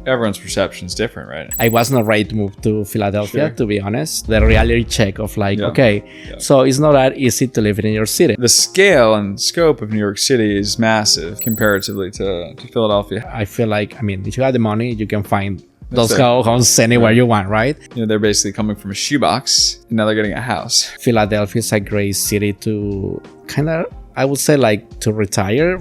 everyone's perception is different, right? I was not ready to move to Philadelphia, to be honest. The reality check of so it's not that easy to live in New York City. The scale and scope of New York City is massive comparatively to Philadelphia. I feel like, if you have the money, you can find those homes anywhere you want, right? They're basically coming from a shoebox and now they're getting a house. Philadelphia is a great city to I would say to retire.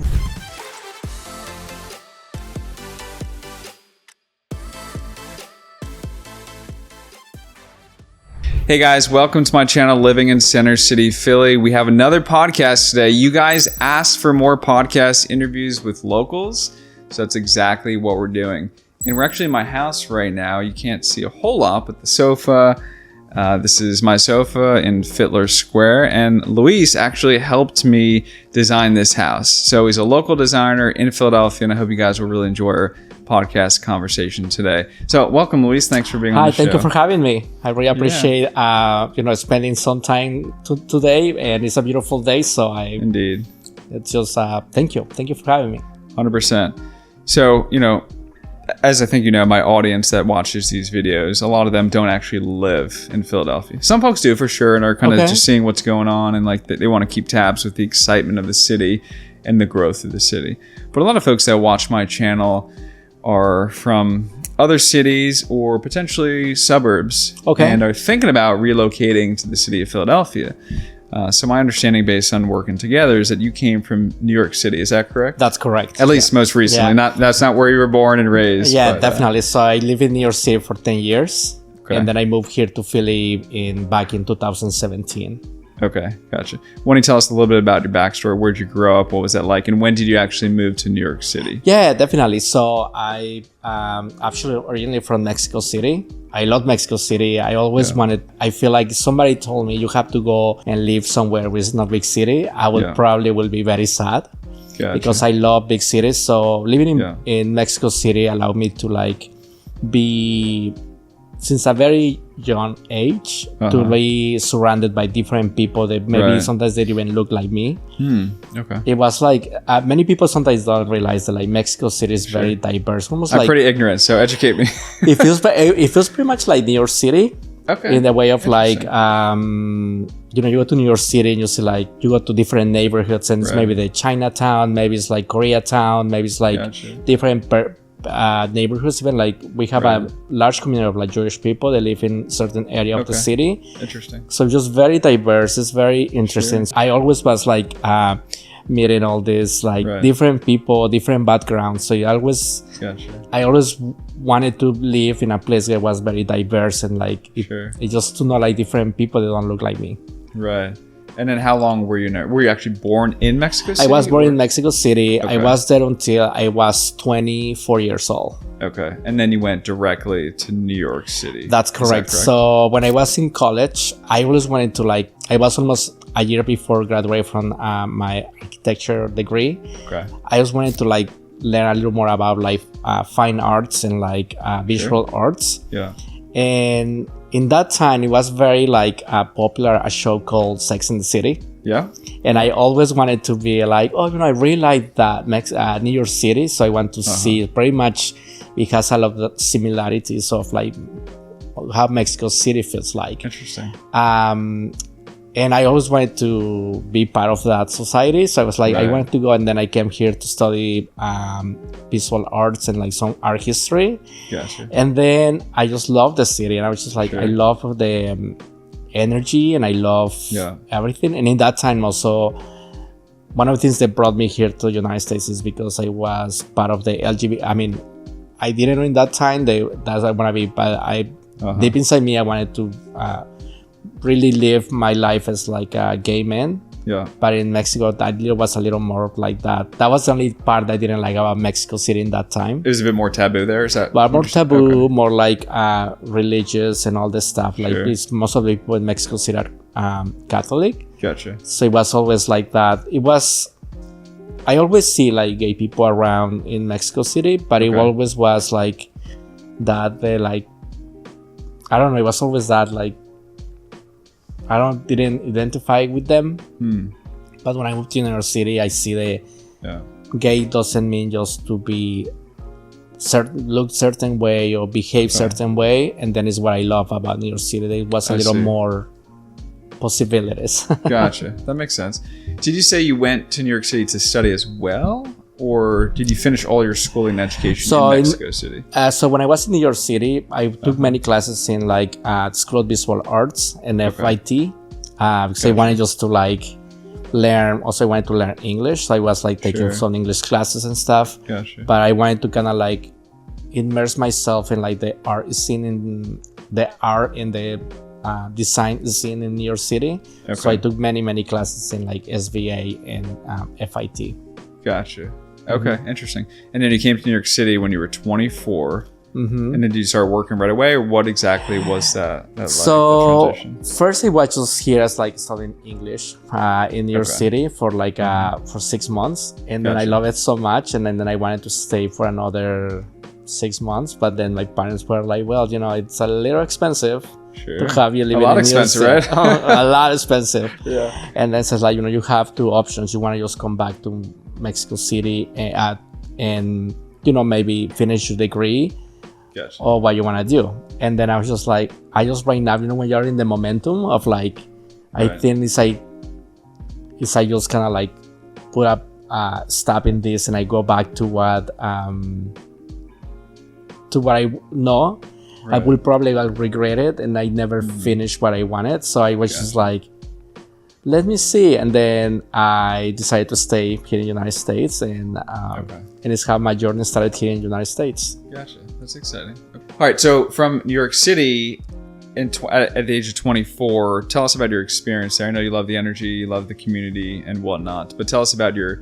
Hey guys, welcome to my channel, Living in Center City, Philly. We have another podcast today. You guys asked for more podcast interviews with locals, so that's exactly what we're doing. And we're actually in my house right now. You can't see a whole lot, but the sofa, this is my sofa in Fittler Square, and Luis actually helped me design this house. So he's a local designer in Philadelphia, and I hope you guys will really enjoy our podcast conversation today. So welcome, Luis. Thanks for being on the show. Hi, thank you for having me. I really appreciate spending some time today, and it's a beautiful day. So Indeed. It's just thank you for having me. 100%. So as I think my audience that watches these videos, a lot of them don't actually live in Philadelphia. Some folks do for sure, and are kind of just seeing what's going on, and they want to keep tabs with the excitement of the city and the growth of the city. But a lot of folks that watch my channel are from other cities or potentially suburbs and are thinking about relocating to the city of Philadelphia. So my understanding based on working together is that you came from New York City. Is that correct? That's correct. At least most recently. That's not where you were born and raised. Yeah, but, definitely. So I lived in New York City for 10 years. And then I moved here to Philly back in 2017. Okay, gotcha. Why don't you tell us a little bit about your backstory? Where'd you grow up? What was that like? And when did you actually move to New York City? Yeah, definitely. So I actually originally from Mexico City. I love Mexico City. I always I feel like somebody told me you have to go and live somewhere which is not big city. I would probably will be very sad. Gotcha. Because I love big cities. So living in Mexico City allowed me to be, since a very young age, to be surrounded by different people that maybe sometimes they even look like me. Okay. It was many people sometimes don't realize that Mexico City is very diverse. Almost I'm pretty ignorant, so educate me. it feels pretty much like New York City. Okay. In the way of you go to New York City and you see you go to different neighborhoods, and it's maybe the Chinatown, maybe it's Koreatown, maybe it's different neighborhoods. Even we have a large community of Jewish people that live in certain area of the city. Interesting. So just very diverse. It's very interesting. Sure. I always was meeting all these different people, different backgrounds. So I always wanted to live in a place that was very diverse and it just to know different people that don't look like me. Right. And then how long were you there? Were you actually born in Mexico City? I was born in Mexico City. I was there until I was 24 years old. Okay. And then you went directly to New York City. That's correct. So when I was in college, I always wanted to I was almost a year before graduating from my architecture degree. Okay. I just wanted to learn a little more about fine arts and visual arts. Yeah. And in that time, it was very popular a show called Sex and the City. Yeah. And I always wanted to be I really like that New York City. So I want to see it. Pretty much because I love the similarities of how Mexico City feels like. Interesting. And I always wanted to be part of that society. So I was I wanted to go, and then I came here to study visual arts and some art history. Gotcha. And then I just love the city, and I was just I love the energy, and I love everything. And in that time also, one of the things that brought me here to the United States is because I was part of the LGBT. I didn't know in that time that's what I want to be, but deep inside me, I wanted to really live my life as a gay man. Yeah. But in Mexico, that was a little more like that. That was the only part I didn't like about Mexico City in that time. It was a bit more taboo there, is that? But more taboo, more religious and all this stuff. Most of the people in Mexico City are Catholic. Gotcha. So it was always like that. I always see gay people around in Mexico City, but it always was that they I don't know, it was always that didn't identify with them. But when I moved to New York City, I see the gay doesn't mean just to be look certain way or behave certain way, and then is what I love about New York City. There was a little more possibilities. Gotcha. That makes sense. Did you say you went to New York City to study as well, or did you finish all your schooling and education in Mexico City? So when I was in New York City, I took many classes in like School of Visual Arts and FIT, because I wanted just to like learn. Also, I wanted to learn English, so I was like taking some English classes and stuff. Gotcha. But I wanted to kind of like immerse myself in like the art scene in the design scene in New York City. Okay. So I took many classes in like SVA and FIT. Gotcha. Okay, interesting. And then you came to New York City when you were 24. And then did you start working right away, or what exactly was that so like, transition? First I was just here as like studying English in New York City for like for 6 months, and then I loved it so much, and then I wanted to stay for another 6 months, but then my parents were like, well, you know, it's a little expensive to have you living in New York City. Right? A lot expensive. Yeah. And then says like, you know, you have two options. You want to just come back to Mexico City and you know, maybe finish your degree. Gotcha. Or what you want to do. And then I was just like, right now, you know, when you're in the momentum of like, I think it's like I just kind of like put up stop in this, and I go back to what I know. I will probably regret it, and I never finished what I wanted. So I was just like, let me see. And then I decided to stay here in the United States, and it's how my journey started here in the United States. Gotcha. That's exciting. All right. So from New York City at the age of 24, tell us about your experience there. I know you love the energy, you love the community and whatnot, but tell us about your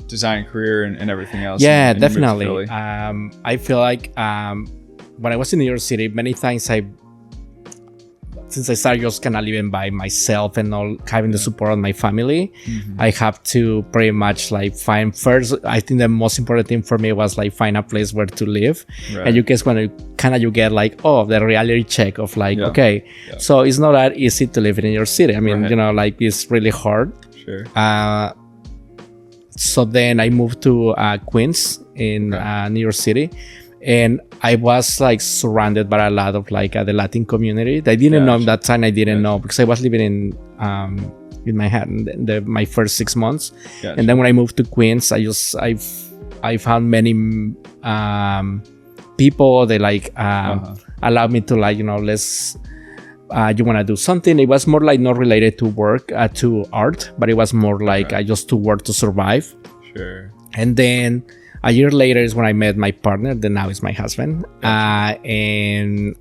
design career and everything else. Yeah, definitely. I feel like when I was in New York City, many times since I started just kind of living by myself and all, having the support of my family, I have to pretty much like find first. I think the most important thing for me was like find a place where to live, and you guys when you get like the reality check of like so it's not that easy to live in New York City. I mean, you know, like it's really hard. Sure. So then I moved to Queens in New York City. And I was like surrounded by a lot of like the Latin community. I didn't know at that time. I didn't know because I was living in Manhattan my first 6 months, and then when I moved to Queens, I found many people that like allowed me to like, you know, let's you want to do something. It was more like not related to work to art, but it was more like just to work to survive. Sure. And then a year later is when I met my partner, that now is my husband. And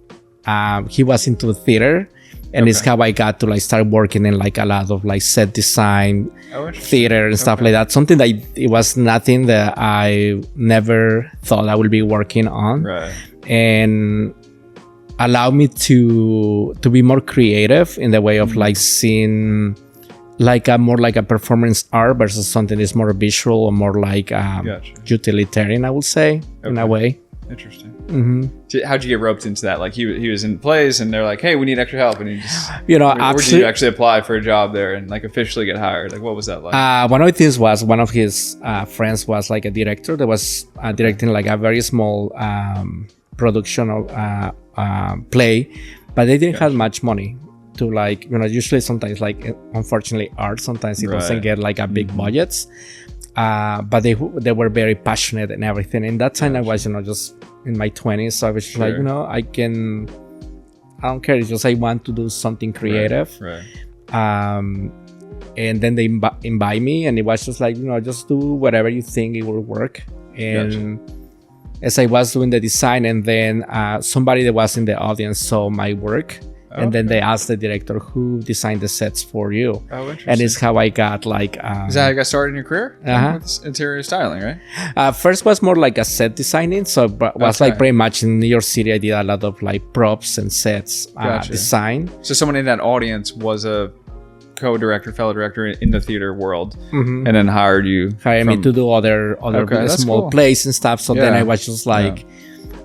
he was into the theater, and it's how I got to like start working in like a lot of like set design, theater and stuff like that. Something that it was nothing that I never thought I would be working on. And allowed me to be more creative in the way of like seeing like more like a performance art versus something that's more visual or more like utilitarian, I would say, in a way. Interesting. How'd you get roped into that? Like he was in plays, and they're like, "Hey, we need extra help," and you just, you know, where did you actually apply for a job there and like officially get hired? Like, what was that like? One of the things was one of his friends was like a director that was directing like a very small production of play, but they didn't have much money to like, you know, usually sometimes like unfortunately art sometimes it doesn't get like a big budgets, but they were very passionate and everything. And that time I was, you know, just in my 20s, so I was just like, you know, I don't care, it's just I want to do something creative. And then they invite me, and it was just like, you know, just do whatever you think it will work. And as I was doing the design, and then somebody that was in the audience saw my work. And then they asked the director, who designed the sets for you? Oh, interesting. And it's how I got like... Is that how you got started in your career? With interior styling, right? First was more like a set designing. So it was like pretty much in New York City, I did a lot of like props and sets design. So someone in that audience was a co-director, fellow director in the theater world, and then hired me to do other small plays and stuff. So then I was just like...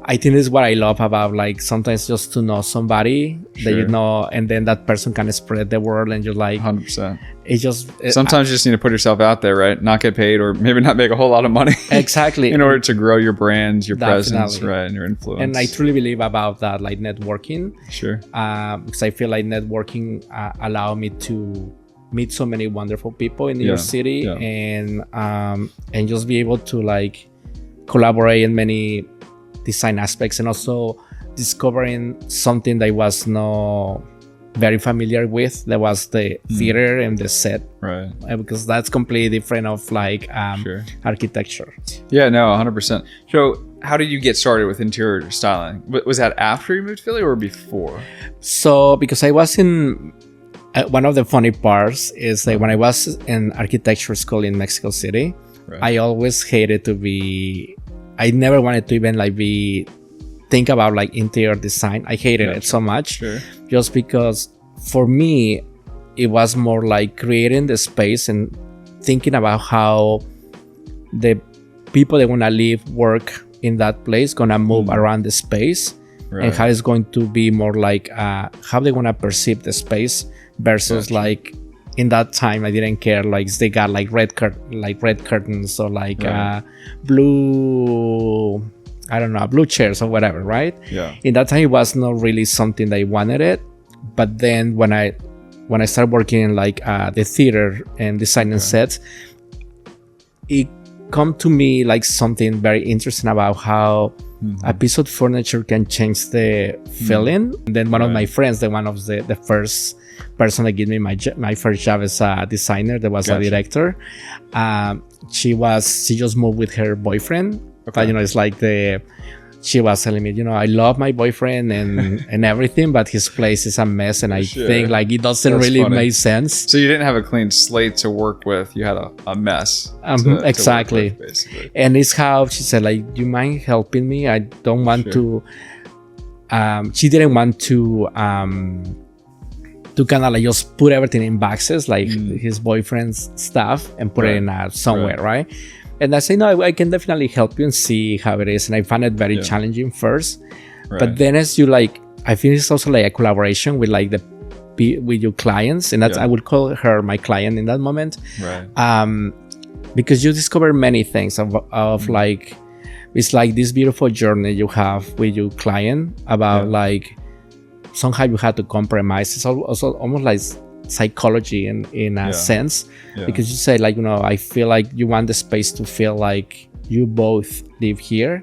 I think it's what I love about like sometimes just to know somebody that you know, and then that person can spread the word, and you're like 100%. It just sometimes you just need to put yourself out there, right? Not get paid, or maybe not make a whole lot of money. Exactly. In order to grow your brand, your presence, right, and your influence. And I truly believe about that, like networking. Sure. Because I feel like networking allow me to meet so many wonderful people in New York City, and just be able to like collaborate in many design aspects, and also discovering something that I was not very familiar with, that was the theater and the set, right? Because that's completely different of like architecture. Yeah, no, 100%. So how did you get started with interior styling? Was that after you moved to Philly or before? So because I was in one of the funny parts is that when I was in architecture school in Mexico City, I always hated to be, I never wanted to even like think about like interior design. I hated it so much, just because for me it was more like creating the space and thinking about how the people that want to live, work in that place gonna move around the space, and how it's going to be more like how they want to perceive the space versus like in that time I didn't care like they got like red curtains or like blue, I don't know, blue chairs or whatever, right? Yeah. In that time, it was not really something that I wanted it. But then when I started working in like the theater and designing sets, it come to me like something very interesting about how a piece of furniture can change the feeling. And then one of my friends, one of the first person that gave me my first job as a designer, that was a director. She just moved with her boyfriend. But it's like she was telling me, I love my boyfriend and everything, but his place is a mess, and I think like it doesn't really make sense. So you didn't have a clean slate to work with; you had a mess. Exactly. To work with, basically. And it's how she said, like, do you mind helping me? I don't want to. She didn't want to kind of like just put everything in boxes, like his boyfriend's stuff, and put it in somewhere, right? And I say, no, I can definitely help you and see how it is. And I found it very challenging first. But then as you like, I think it's also like a collaboration with like with your clients. And that's, I would call her my client in that moment. Right. Because you discover many things of like, it's like this beautiful journey you have with your client about like, somehow you had to compromise. It's also almost like psychology in a sense, because you say like, I feel like you want the space to feel like you both live here,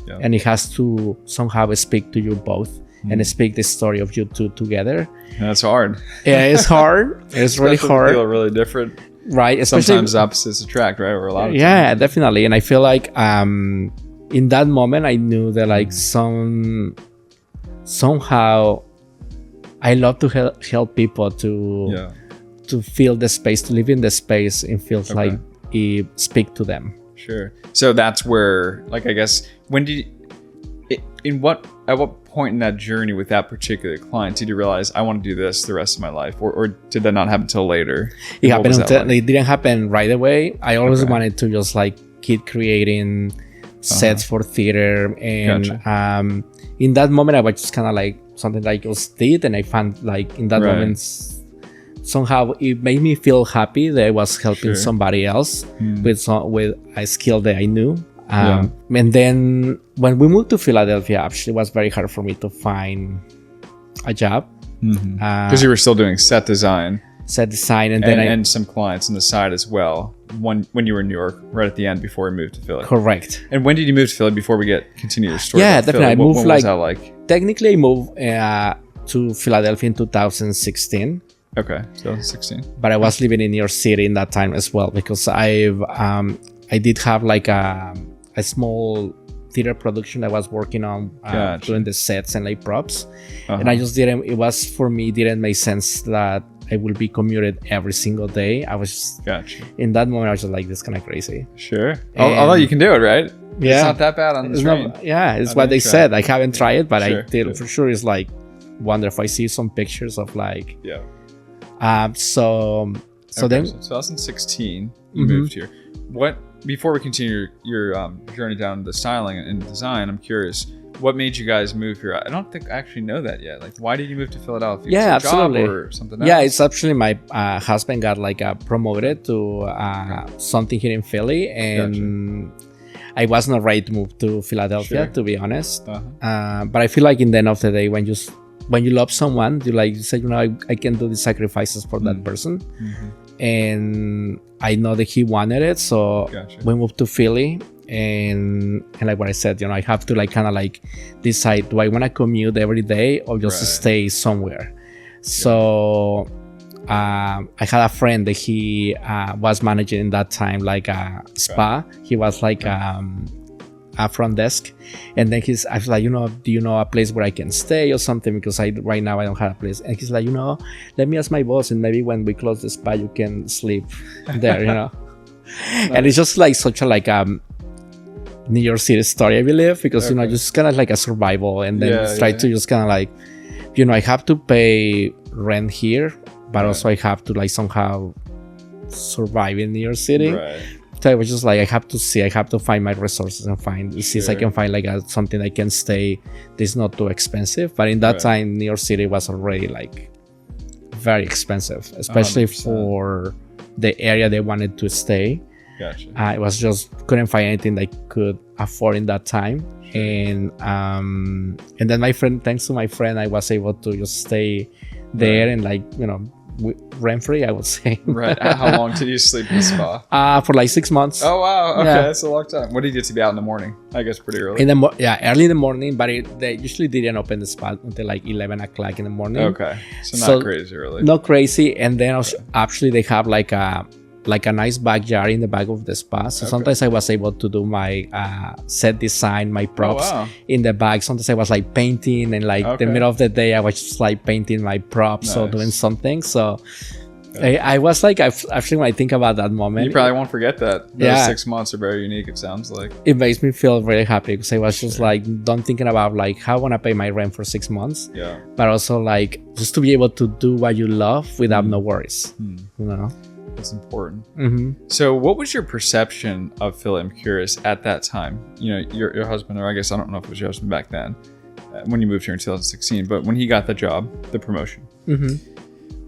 and it has to somehow speak to you both and speak the story of you two together. That's hard. Yeah, it's hard. It's really hard. Feel really different, right? Especially, sometimes opposites attract, right? Or a lot of times. Definitely. And I feel like in that moment I knew that like somehow I love to help people to feel the space, to live in the space, and feels like it speak to them. Sure. So that's where, like, I guess, at what point in that journey with that particular client did you realize I want to do this the rest of my life, or did that not happen until later? It happened. It didn't happen right away. I always wanted to just like keep creating sets for theater, and in that moment I was just kind of like something like just did, and I found like in that moment somehow it made me feel happy that I was helping somebody else with a skill that I knew. And then when we moved to Philadelphia, actually it was very hard for me to find a job because you were still doing set design, and then some clients on the side as well when you were in New York, right at the end before we moved to Philly. Correct. And when did you move to Philly before we continue your story? Yeah, definitely. I moved what was that like? Technically I moved to Philadelphia in 2016. Okay, so 16. But I was living in New York City in that time as well, because I did have like a small theater production I was working on, doing the sets and like props, and I just didn't make sense that I will be commuted every single day. I was just, in that moment I was just like, this is kind of crazy. Sure. Although you can do it, right? Yeah, it's not that bad on the train. It's what they said. I haven't tried it, but I did for sure. It's like wonderful. I see some pictures of like so 2016 you moved here. Before we continue your journey down the styling and design, I'm curious, what made you guys move here? I don't think I actually know that yet. Like, why did you move to Philadelphia? Yeah, absolutely. Job or something else? Yeah, it's actually my husband got like promoted to something here in Philly, and I was not ready to move to Philadelphia, to be honest. But I feel like in the end of the day, when you love someone, you say, you know, I can do the sacrifices for that person, and I know that he wanted it, so we moved to Philly. And like what I said, you know, I have to like kind of like decide, do I want to commute every day or just stay somewhere? So I had a friend that he was managing in that time like a spa. He was like a front desk, and then I was like, you know, do you know a place where I can stay or something, because right now I don't have a place. And he's like, you know, let me ask my boss, and maybe when we close the spa you can sleep there, you know. And it's just like such a like New York City story, I believe, because you know, just kind of like a survival, and then try to just kind of like, you know, I have to pay rent here, but also I have to like somehow survive in New York City. So I was just like, I have to find my resources and see if I can find like something I can stay that's not too expensive. But in that time, New York City was already like very expensive, especially 100%. For the area they wanted to stay. It was just couldn't find anything that I could afford in that time. And then my friend, thanks to my friend, I was able to just stay there and like, you know, rent free, I would say. How long did you sleep in the spa? For like 6 months. Oh wow, okay, that's a long time. What did you get to be out in the morning? I guess pretty early. Early in the morning, but they usually didn't open the spa until like 11 o'clock in the morning. Okay, so not crazy early. Not crazy, and then actually they have like a nice backyard in the back of the spa. So sometimes I was able to do my set design, my props in the back. Sometimes I was like painting, and like the middle of the day I was just like painting my props or doing something. So I was like, actually when I think about that moment, you probably won't forget that. Those 6 months are very unique, it sounds like. It makes me feel very happy, because I was just like don't thinking about like how I want to pay my rent for 6 months, but also like just to be able to do what you love without no worries, you know. That's important. So what was your perception of Philly? I'm curious at that time. You know, your husband, or I guess I don't know if it was your husband back then, when you moved here in 2016, but when he got the job, the promotion,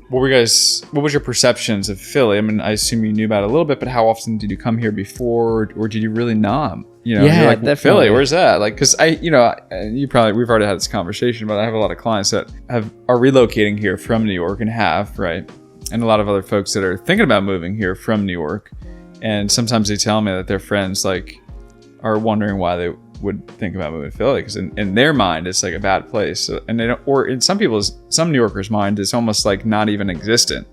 what was your perceptions of Philly? I mean, I assume you knew about it a little bit, but how often did you come here before, or did you really not? You know, you're like, well, Philly, where's that? Like, because we've already had this conversation, but I have a lot of clients that are relocating here from New York and a lot of other folks that are thinking about moving here from New York, and sometimes they tell me that their friends like are wondering why they would think about moving to Philly, because in their mind it's like a bad place, and they don't, or in some New Yorkers' mind it's almost like not even existent,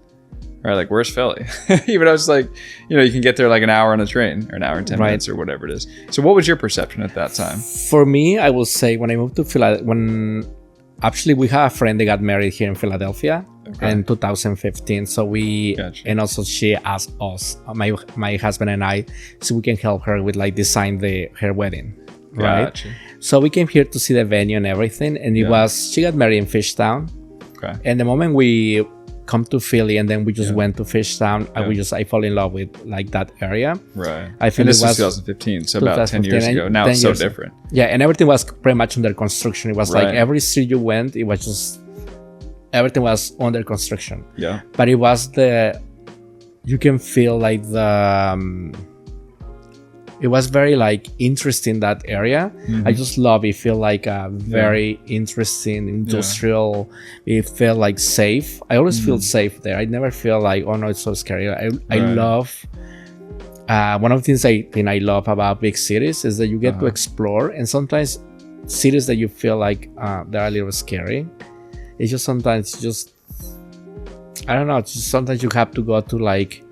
right? Like, where's Philly? Even though it's like, you know, you can get there like an hour on a train, or an hour and 10 minutes, or whatever it is. So what was your perception at that time? For me, I will say when I moved to Philadelphia, actually we have a friend that got married here in Philadelphia in 2015. So and also she asked us, my husband and I, so we can help her with like design her wedding, right? Gotcha. So we came here to see the venue and everything, and she got married in Fishtown. And the moment we come to Philly, and then we just went to Fishtown, I fall in love with like that area. I feel this was 2015, so about 10 years ago. Now it's so different. Yeah, and everything was pretty much under construction. It was like every street you went, it was just everything was under construction. But it was you can feel like it was very like interesting, that area. I just love it. Feel like a very interesting industrial. It felt like safe. I always feel safe there. I never feel like, oh no, it's so scary. I love one of the things I love about big cities is that you get to explore, and sometimes cities that you feel like they're a little scary, it's just sometimes I don't know, sometimes you have to go to like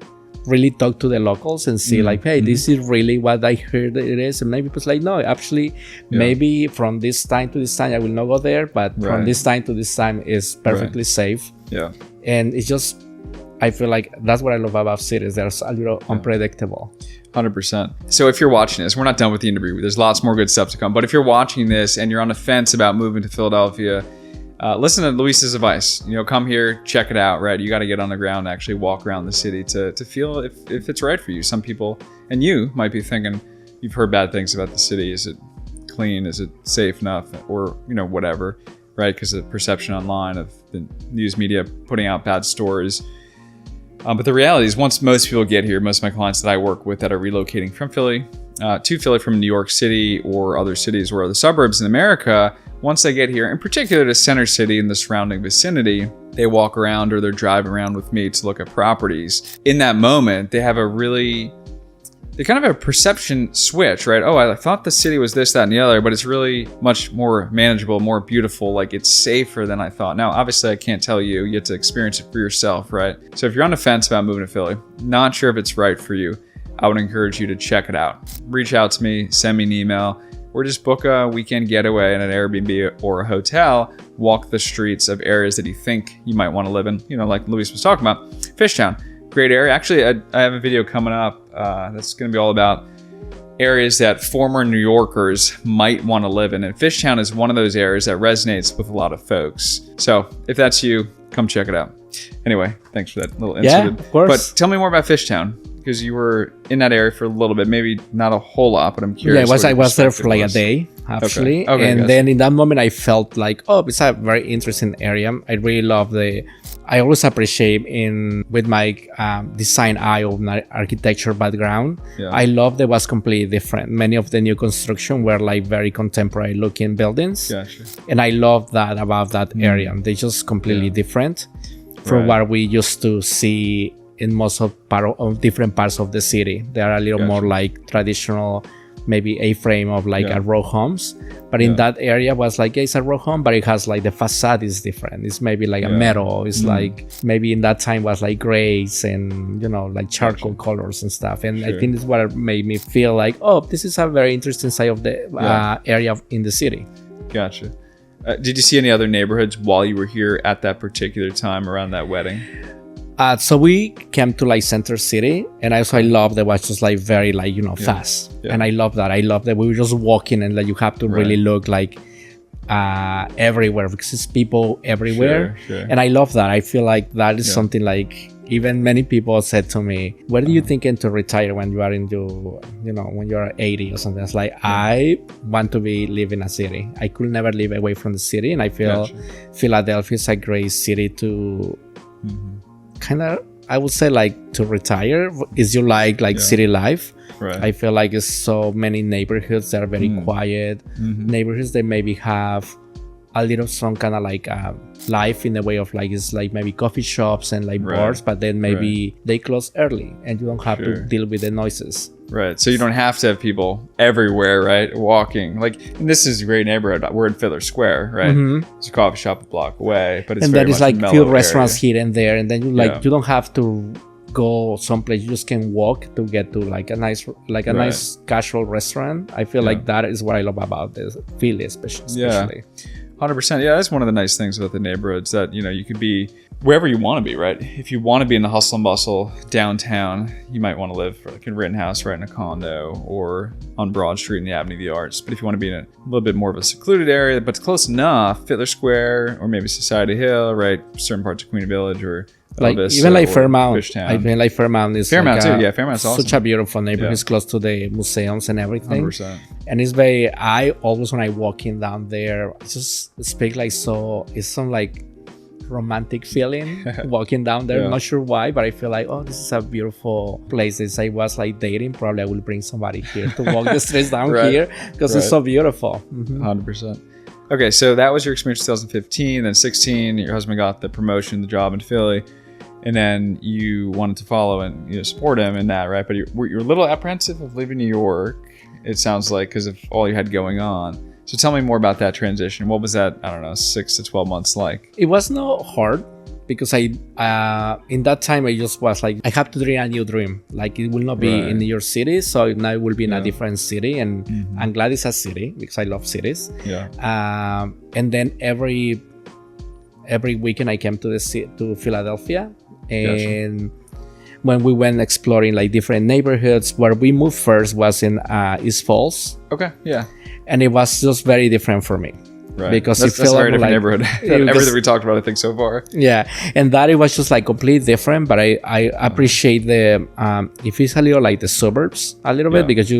really talk to the locals and see like, hey, this is really what I heard it is, and maybe it's like, no, actually maybe from this time to this time I will not go there, but from this time to this time is perfectly safe. And it's just, I feel like that's what I love about cities. They're a little unpredictable. 100%. So if you're watching this, we're not done with the interview. There's lots more good stuff to come, but if you're watching this and you're on the fence about moving to Philadelphia, listen to Luis's advice. You know, come here, check it out, right? You got to get on the ground and actually walk around the city to feel if it's right for you. Some people, and you might be thinking, you've heard bad things about the city. Is it clean? Is it safe enough? Or, whatever, right? Because the perception online of the news media putting out bad stories. But the reality is, once most people get here, most of my clients that I work with that are relocating from Philly to Philly from New York City or other cities or other suburbs in America, once they get here, in particular to Center City and the surrounding vicinity, they walk around or they're driving around with me to look at properties. In that moment, they kind of have a perception switch, right? Oh, I thought the city was this, that, and the other, but it's really much more manageable, more beautiful. Like, it's safer than I thought. Now, obviously, I can't tell you. You have to experience it for yourself, right? So if you're on the fence about moving to Philly, not sure if it's right for you, I would encourage you to check it out. Reach out to me, send me an email, or just book a weekend getaway in an Airbnb or a hotel. Walk the streets of areas that you think you might want to live in, like Luis was talking about. Fishtown. Great area. Actually, I have a video coming up that's going to be all about areas that former New Yorkers might want to live in. And Fishtown is one of those areas that resonates with a lot of folks. So if that's you, come check it out. Anyway, thanks for that little incident. Yeah, of course. But tell me more about Fishtown, because you were in that area for a little bit, maybe not a whole lot, but I'm curious. Yeah, I was there for like a day, actually. Okay, and then in that moment, I felt like, it's a very interesting area. I really love I always appreciate with my design eye of my architecture background. Yeah. I love that it was completely different. Many of the new construction were like very contemporary looking buildings. Gotcha. And I love that about that area. They're just completely different from what we used to see in most of different parts of the city. They are a little more like traditional, maybe A-frame of like a row homes. But in that area was like, it's a row home, but it has like the facade is different. It's maybe like a metal. It's like maybe in that time was like grays and, like charcoal colors and stuff. And I think it's what made me feel like, this is a very interesting side of the area in the city. Gotcha. Did you see any other neighborhoods while you were here at that particular time around that wedding? So we came to like Center City, and I love that it was just like very like fast, and I love that. I love that we were just walking and like you have to really look like everywhere because it's people everywhere, and I love that. I feel like that is something like even many people said to me, "Where do you thinking to retire when you are in your when you're 80 or something?" It's like I want to live in a city. I could never live away from the city, and I feel Philadelphia is a great city to. Kind of, I would say like to retire is you like city life. Right. I feel like it's so many neighborhoods that are very quiet, neighborhoods that maybe have a little some kind of like life in the way of like it's like maybe coffee shops and like bars, but then maybe they close early and you don't have to deal with the noises. Right. So you don't have to have people everywhere, right? Walking. Like, and this is a great neighborhood. We're in Fiddler Square, right? It's a coffee shop a block away, but it's and very there is much like few restaurants here and there, and then you you don't have to go someplace. You just can walk to get to like a nice nice casual restaurant. I feel like that is what I love about this Philly, especially. 100%. Yeah, that's one of the nice things about the neighborhoods that, you could be wherever you want to be, right? If you want to be in the hustle and bustle downtown, you might want to live like in Rittenhouse, right in a condo, or on Broad Street in the Avenue of the Arts. But if you want to be in a little bit more of a secluded area, but it's close enough, Fiddler Square, or maybe Society Hill, right? Certain parts of Queen Village, or like even like Fairmount. I mean, like Fairmount is Fairmount too. Yeah, Fairmount's awesome. Such a beautiful neighborhood. It's close to the museums and everything. 100%. And it's very. I always when I walking down there, I just speak like so. It's some like romantic feeling walking down there. I'm not sure why, but I feel like this is a beautiful place. If I was like dating, probably I will bring somebody here to walk the streets down here because it's so beautiful. 100%. Okay, so that was your experience in 2015. Then 16, your husband got the promotion, the job in Philly. And then you wanted to follow and support him in that, right? But you're a little apprehensive of leaving New York, it sounds like, because of all you had going on. So tell me more about that transition. What was that, 6 to 12 months like? It was not hard because I in that time I just was like, I have to dream a new dream. Like it will not be in New York City, so now it will be in a different city. And I'm glad it's a city because I love cities. And then every weekend I came to Philadelphia. And when we went exploring like different neighborhoods, where we moved first was in East Falls. Okay, yeah. And it was just very different for me. Right. Because that's a very different neighborhood. Everything we talked about, I think, so far. Yeah. And that it was just like completely different. But I appreciate the, if it's a little like the suburbs a little bit, because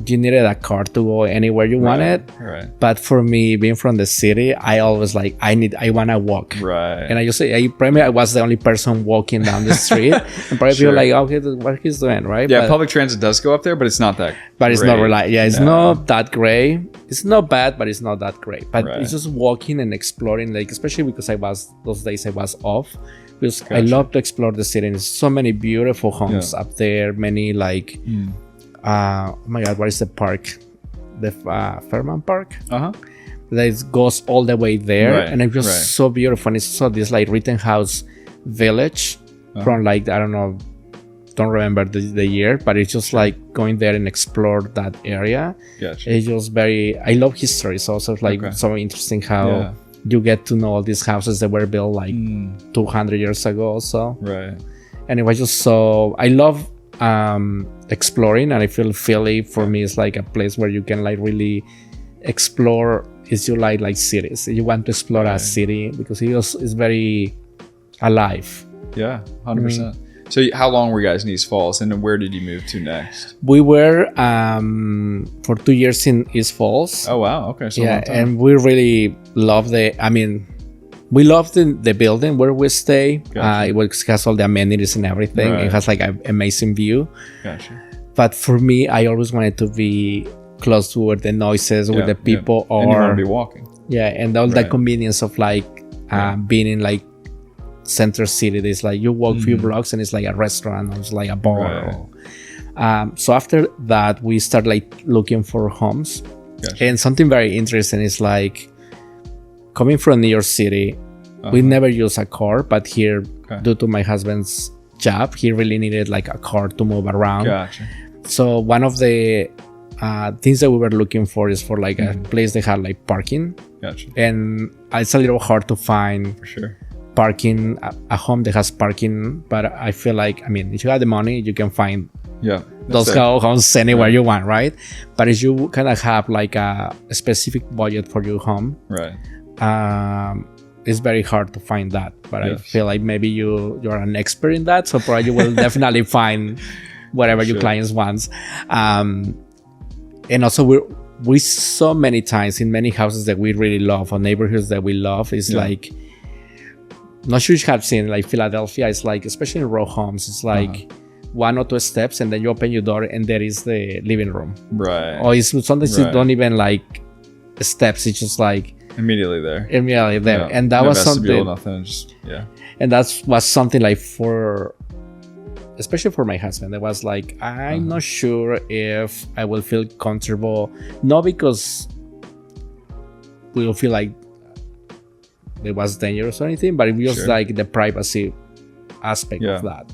you needed a car to go anywhere you wanted. Right. But for me, being from the city, I always like I want to walk. Right. And I just say, probably I was the only person walking down the street, and probably people like, okay, what he's doing, right? Yeah, public transit does go up there, but it's not that. But it's not reliable. Yeah, it's not that great. It's not bad, but it's not that great. But it's just walking and exploring, like especially because those days I was off. Because I love to explore the city. And there's so many beautiful homes up there. Many like, oh my God, what is the park? The Fuhrman Park. That goes all the way there, and it's just so beautiful. And it's so this like Rittenhouse village from like I don't remember the year, but it's just like going there and explore that area. It's just very. I love history, so it's like so interesting how. You get to know all these houses that were built like 200 years ago also. Right. And it was just so... I love exploring, and I feel Philly for me is like a place where you can like really explore. Is you like cities. You want to explore a city because it's very alive. Yeah, 100%. So how long were you guys in East Falls, and then where did you move to next? We were for 2 years in East Falls. Oh wow, okay. So and we really love we love the building where we stay. It has all the amenities and everything. It has like an amazing view. But for me, I always wanted to be close to where the noises with the people and you want to be walking. And all the convenience of like being in like Center City. There's like you walk a few blocks and it's like a restaurant or it's like a bar. So after that we start like looking for homes. And something very interesting is like coming from New York City, we never use a car, but here due to my husband's job, he really needed like a car to move around. So one of the things that we were looking for is for like a place that had like parking. And it's a little hard to find for sure parking, a home that has parking, but I feel like, I mean, if you have the money, you can find those homes anywhere you want, right? But if you kind of have like a specific budget for your home, it's very hard to find that. But I feel like maybe you're an expert in that, so probably you will definitely find whatever your clients wants. And also we so many times in many houses that we really love or neighborhoods that we love is like, not sure you have seen like Philadelphia. It's like, especially in row homes, it's like 1 or 2 steps, and then you open your door and there is the living room. Right. Or it's sometimes you don't even like steps. It's just like immediately there. And that was something. Nothing. Just, And that was something like especially for my husband. It was like I'm not sure if I will feel comfortable. Not because we will feel like it was dangerous or anything, but it was just like the privacy aspect of that.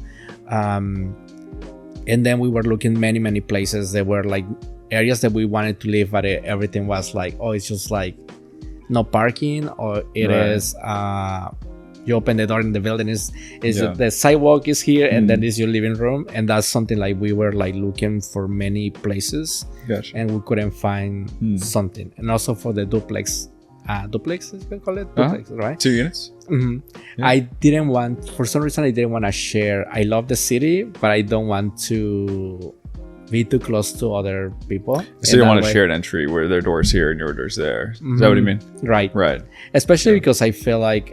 And then we were looking many places. There were like areas that we wanted to live, but everything was like, it's just like no parking, or it is you open the door in the building is the sidewalk is here, and then is your living room. And that's something like we were like looking for many places, and we couldn't find something. And also for the duplex is we call it duplex, right? 2 units. I didn't want, for some reason I didn't want to share. I love the city, but I don't want to be too close to other people. So you don't want a shared entry where their door's here and your door's there. Is that what you mean? Right. Especially because I feel like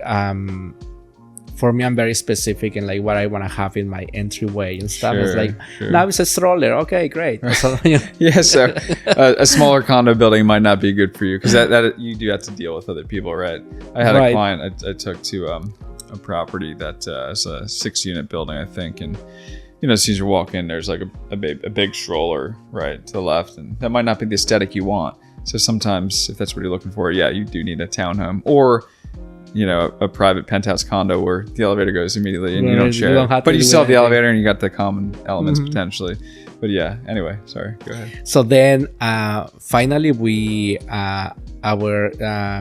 for me, I'm very specific in like what I want to have in my entryway and stuff. It's like, now it's a stroller. Okay, great. So a smaller condo building might not be good for you because that you do have to deal with other people, right? I had a client I took to a property that is a 6-unit building, I think, and as soon as you walk in, there's like a big stroller right to the left, and that might not be the aesthetic you want. So sometimes, if that's what you're looking for, you do need a townhome or a private penthouse condo where the elevator goes immediately and you don't share. But you still have the elevator and you got the common elements potentially. But anyway, sorry, go ahead. So then finally we our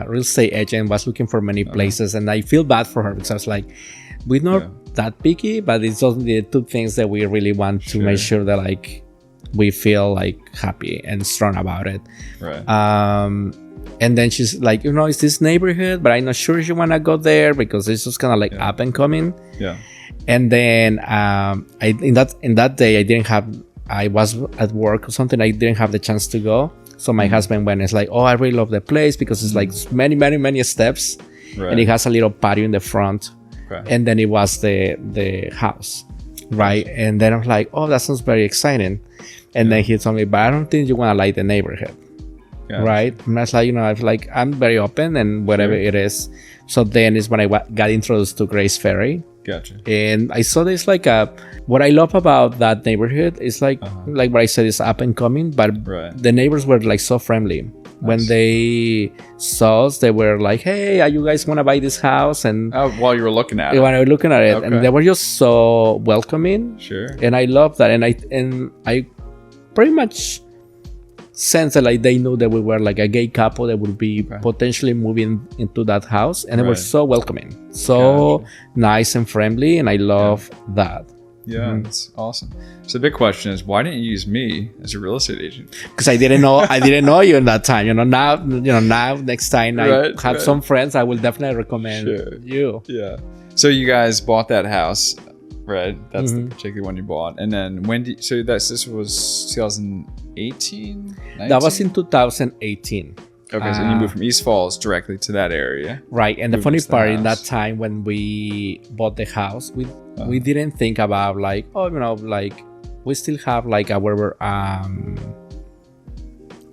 real estate agent was looking for many places, and I feel bad for her because I was like, we're not that picky, but it's only the 2 things that we really want to make sure that like we feel like happy and strong about it. And then she's like, it's this neighborhood, but I'm not sure if you want to go there because it's just kind of like up and coming. And then in that day, I didn't have I was at work or something. I didn't have the chance to go. So my husband went and it's like, oh, I really love the place because it's like many steps. Right. And it has a little patio in the front. Okay. And then it was the house. Right. Gotcha. And then I was like, oh, that sounds very exciting. And then he told me, but I don't think you want to like the neighborhood. Gotcha. Right. And I was like, I was like, I'm very open and whatever it is. So then is when I got introduced to Grace Ferry. Gotcha. And I saw this like what I love about that neighborhood is like what I said, is up and coming, but the neighbors were like so friendly. Nice. When they saw us, they were like, hey, are you guys want to buy this house? And while you were looking at it. When I was looking at it, and they were just so welcoming. Sure. And I love that. And I pretty much sense that like they knew that we were like a gay couple that would be potentially moving into that house, and they were so welcoming, so nice and friendly, and I love that. Yeah, that's awesome. So the big question is, why didn't you use me as a real estate agent? Because I didn't know you in that time. Now next time I have some friends, I will definitely recommend you. Yeah. So you guys bought that house, right? That's the particular one you bought. And then this was 2018? That was in 2018. Okay, so you moved from East Falls directly to that area. Right, and the funny part, in that time when we bought the house, we didn't think about like, we still have like our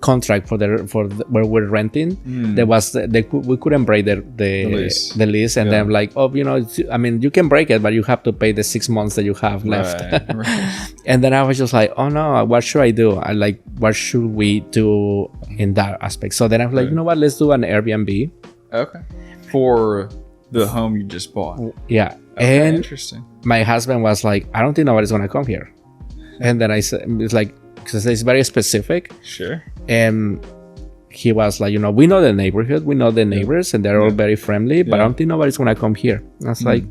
contract for where we're renting. There was we couldn't break the lease, and then like, you can break it, but you have to pay the 6 months that you have left. Right. And then I was just like, oh no, what should I do? What should we do in that aspect? So then I was like, you know what, let's do an Airbnb. Okay. For the home you just bought. Yeah. Okay, and interesting. My husband was like, I don't think nobody's gonna come here. And then I said, it's like, because it's very specific. Sure. And he was like, we know the neighborhood, we know the neighbors, and they're all very friendly, but I don't think nobody's gonna come here. And I was like,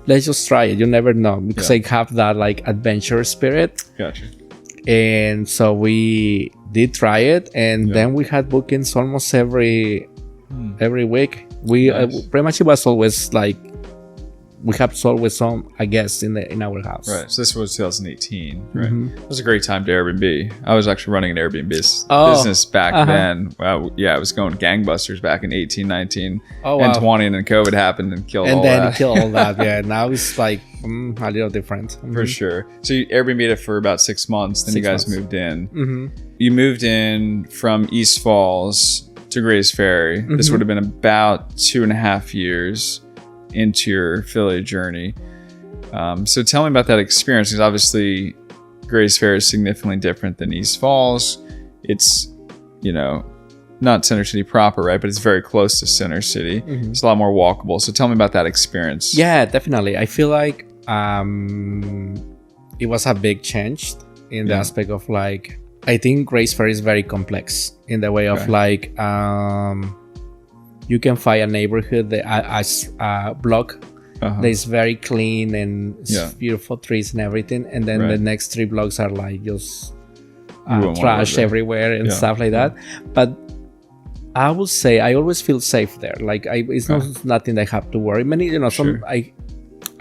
let's just try it. You never know, because I have that like adventure spirit. Gotcha. And so we did try it, and then we had bookings almost every week. We pretty much, it was always like, we have always some guests in our house. Right. So this was 2018. Right. It was a great time to Airbnb. I was actually running an Airbnb business back then. Wow. Yeah, I was going gangbusters back in 18, 19, and 20, and then COVID happened and killed all that. And then killed all that. Yeah. Now it's like a little different. For sure. So you Airbnb'd it for about 6 months. Then you guys moved in. You moved in from East Falls to Grace Ferry. This would have been about 2.5 years into your Philly journey. So tell me about that experience, because obviously Grace Ferry is significantly different than East Falls. It's, not Center City proper, right? But it's very close to Center City. It's a lot more walkable. So tell me about that experience. Yeah, definitely. I feel like it was a big change in the aspect of like, I think Grace Ferry is very complex in the way of like, you can find a neighborhood, a block that is very clean and beautiful trees and everything, and then the next 3 blocks are like just trash everywhere and stuff like that. But I would say I always feel safe there. Like it's not nothing I have to worry. Many, I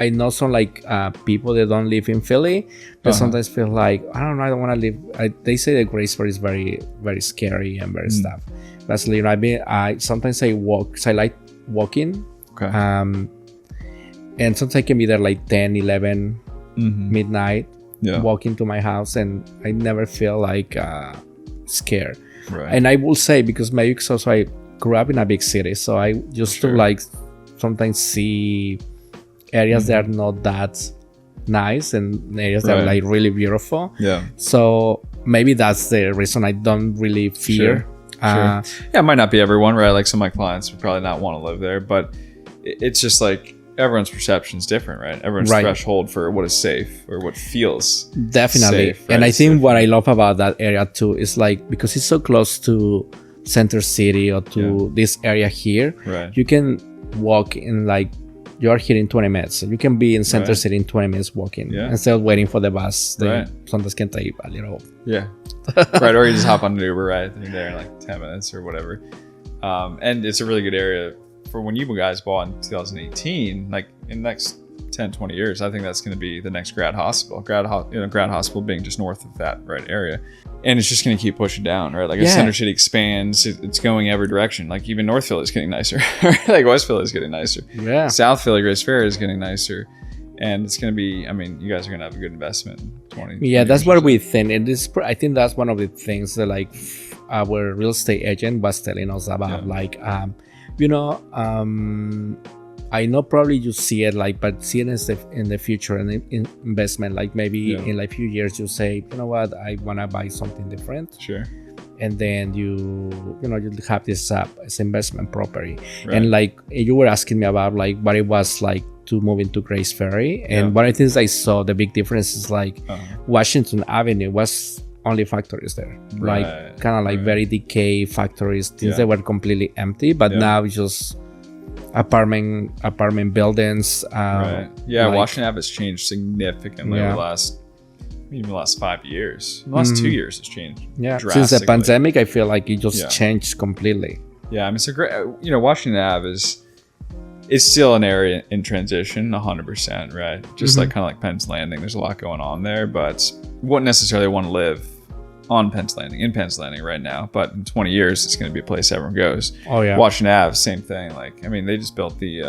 know some like people that don't live in Philly, but sometimes feel like, I don't know, I don't want to live. They say that Grace Ferry is very, very scary and very stuff. That's I sometimes I walk, because I like walking. Okay. And sometimes I can be there like 10, 11, midnight, walking to my house, and I never feel like scared. Right. And I will say, because maybe also I grew up in a big city, so I used to like sometimes see areas that are not that nice and areas that are like really beautiful. Yeah. So maybe that's the reason I don't really fear. Sure. It might not be everyone, right? Like some of my clients would probably not want to live there, but it's just like everyone's perception is different, right? Everyone's threshold for what is safe or what feels definitely safe, right? And I think what I love about that area too is like, because it's so close to Center City or to this area here, you can walk in like, you're here in 20 minutes. You can be in Center City in 20 minutes walking instead of waiting for the bus. They sometimes can take a little. Yeah. Right. Or you just hop on an Uber, right? And you're there in like 10 minutes or whatever. And it's a really good area for when you guys bought in 2018. Like in the next 10, 20 years, I think that's going to be the next grad hospital. Grad hospital being just north of that right area. And it's just going to keep pushing down, right? Like as Center City expands, it's going every direction. Like even North Philly is getting nicer. Like West Philly is getting nicer. Yeah. South Philly, Grace Ferry is getting nicer. And it's going to be, I mean, you guys are going to have a good investment in 20 Yeah, that's what we think. And I think that's one of the things that like our real estate agent was telling us about. Like, I know probably you see it like, but seeing it in the future and in investment, like maybe in like few years you say, you know what, I want to buy something different. Sure. And then you have this as investment property. Right. And like you were asking me about like what it was like to move into Grace Ferry. And one of the things I saw, the big difference is like Washington Avenue was only factories there. Right. Like kind of like very decay factories, things that were completely empty, but now it's just apartment buildings. Right. Yeah, like, Washington Ave has changed significantly over the last 5 years. The last 2 years has changed. Yeah. Since the pandemic, I feel like it just changed completely. Yeah, I mean, it's a great. Washington Ave is still an area in transition, 100%. Right. Just like kind of like Penn's Landing. There's a lot going on there, but wouldn't necessarily want to live in Penn's Landing right now, but in 20 years it's going to be a place everyone goes. Oh yeah. Washington Ave, same thing. Like, I mean, they just built the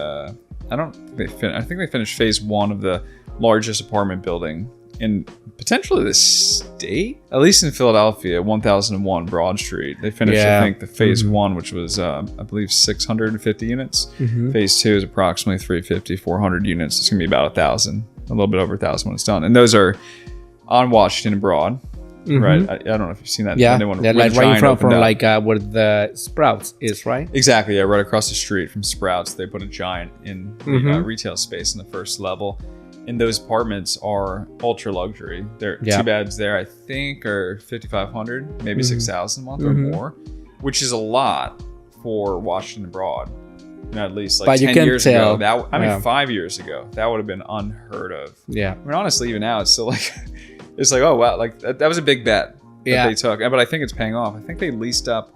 I think they finished phase 1 of the largest apartment building in potentially the state, at least in Philadelphia, 1001 Broad Street. They finished I think the phase 1, which was I believe 650 units. Phase 2 is approximately 350, 400 units. It's going to be about 1,000, a little bit over 1,000 when it's done, and those are on Washington and Broad. Right, I don't know if you've seen that. Yeah, like right in front from like where the Sprouts is, right? Exactly, yeah, right across the street from Sprouts. They put a giant in the retail space in the first level, and those apartments are ultra luxury. They're 2 beds there, I think, are 5,500, maybe 6,000 a month or more, which is a lot for Washington Broad. At least like 10 years ago, 5 years ago, that would have been unheard of. Yeah, I mean, honestly, even now, it's still like. It's like, oh wow, like that was a big bet that they took, but I think it's paying off. I think they leased up.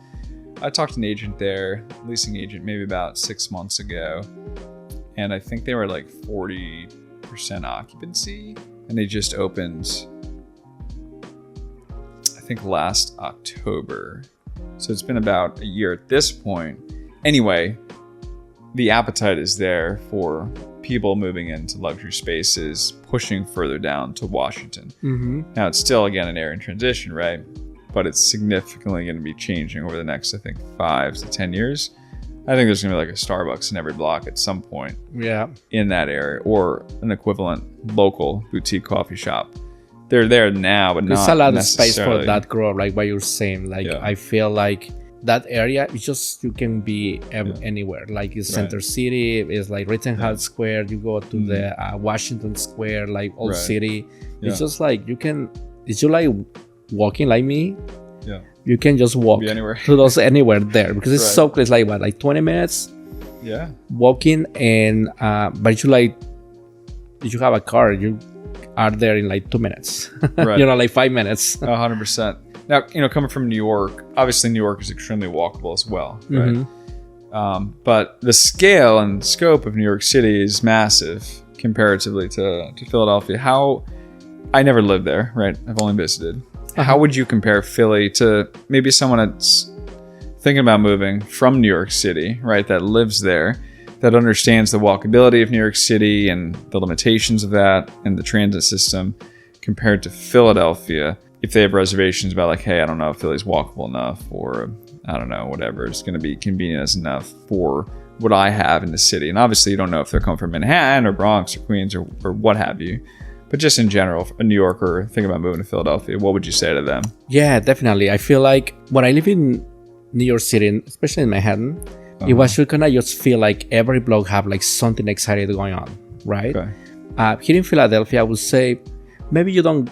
I talked to an agent there, leasing agent, maybe about 6 months ago, and I think they were like 40% occupancy, and they just opened, I think last October. So it's been about a year at this point. Anyway, the appetite is there for people moving into luxury spaces, pushing further down to Washington. Now it's still, again, an area in transition, right? But it's significantly going to be changing over the next, I think, 5 to 10 years. I think there's going to be like a Starbucks in every block at some point in that area, or an equivalent local boutique coffee shop. They're there now, but there's not a lot of space for that growth, like what you're saying. Like I feel like that area is just, you can be anywhere. Like it's Center City, it's like Rittenhouse Square, you go to the Washington Square, like Old City. It's just like it's just like walking like me. You can just walk to those anywhere there, because it's so close. Like what, like 20 minutes walking, and but if you have a car, you are there in like 2 minutes. Like 5 minutes. 100%. Now, coming from New York, obviously New York is extremely walkable as well, right? But the scale and scope of New York City is massive comparatively to Philadelphia. I never lived there, right? I've only visited. How would you compare Philly to maybe someone that's thinking about moving from New York City, right? That lives there, that understands the walkability of New York City and the limitations of that and the transit system, compared to Philadelphia. If they have reservations about like, hey, I don't know if Philly's walkable enough, or I don't know, whatever, it's going to be convenient enough for what I have in the city. And obviously you don't know if they're coming from Manhattan or Bronx or Queens or what have you. But just in general, a New Yorker thinking about moving to Philadelphia, what would you say to them? Yeah, definitely. I feel like when I live in New York City, especially in Manhattan, it was you kind of just feel like every block have like something exciting going on, right? Okay. Here in Philadelphia, I would say maybe you don't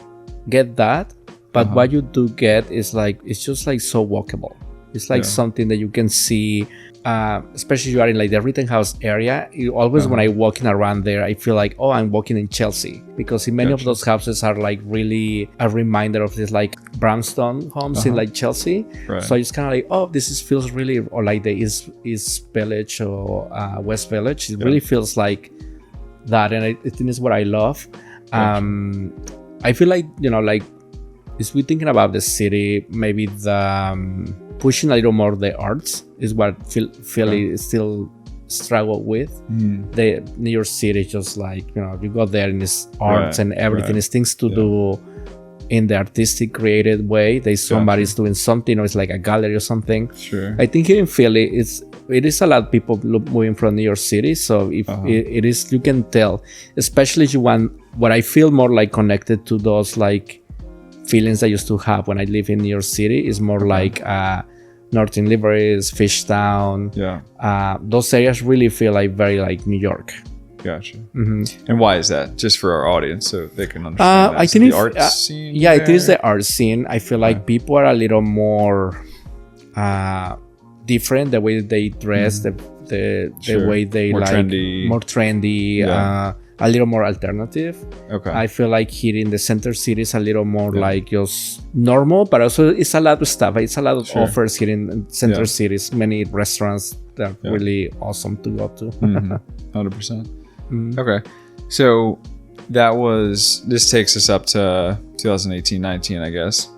get that, but what you do get is like, it's just like so walkable. It's like something that you can see, especially if you are in like the Rittenhouse area. You always, when I'm walking around there, I feel like, oh, I'm walking in Chelsea, because in many of those houses are like really a reminder of this like brownstone homes in like Chelsea. So it's kind of like, oh, feels really, or like the East Village or West Village. It really feels like that, and I think it's what I love. I feel like, like, if we're thinking about the city, maybe the pushing a little more the arts is what Philly still struggle with. The New York City is just like, you go there and it's arts and everything is things to do in the artistic creative way. Somebody's doing something, or it's like a gallery or something. I think here in Philly it is a lot of people moving from New York City, so if it is, you can tell, especially if you want what I feel more like connected to those like feelings I used to have when I live in New York City is more like Northern Liberties, Fishtown. Those areas really feel like very like New York. Gotcha. And why is that? Just for our audience, so they can understand. I think the art scene. It is the art scene. I feel like people are a little more different. The way they dress, the way they more trendy, a little more alternative. I feel like here in the Center City is a little more like just normal, but also it's a lot of stuff. It's a lot of offers here in Center City. Many restaurants that are really awesome to go to. 100%. Okay, so this takes us up to 2018-19, I guess.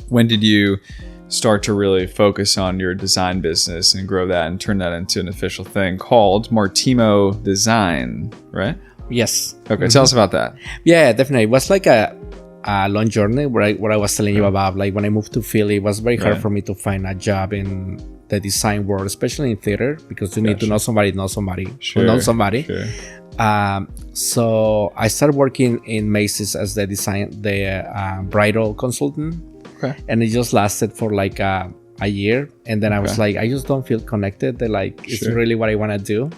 When did you start to really focus on your design business and grow that and turn that into an official thing called Martimo Design, right? Yes. Okay, tell us about that. Yeah, definitely. It was like a long journey where I was telling you about. Like when I moved to Philly, it was very hard for me to find a job in the design world, especially in theater, because you need to know somebody who knows somebody. So I started working in Macy's as the bridal consultant. And it just lasted for like a year, and then I was like, I just don't feel connected. It's really what I want to do.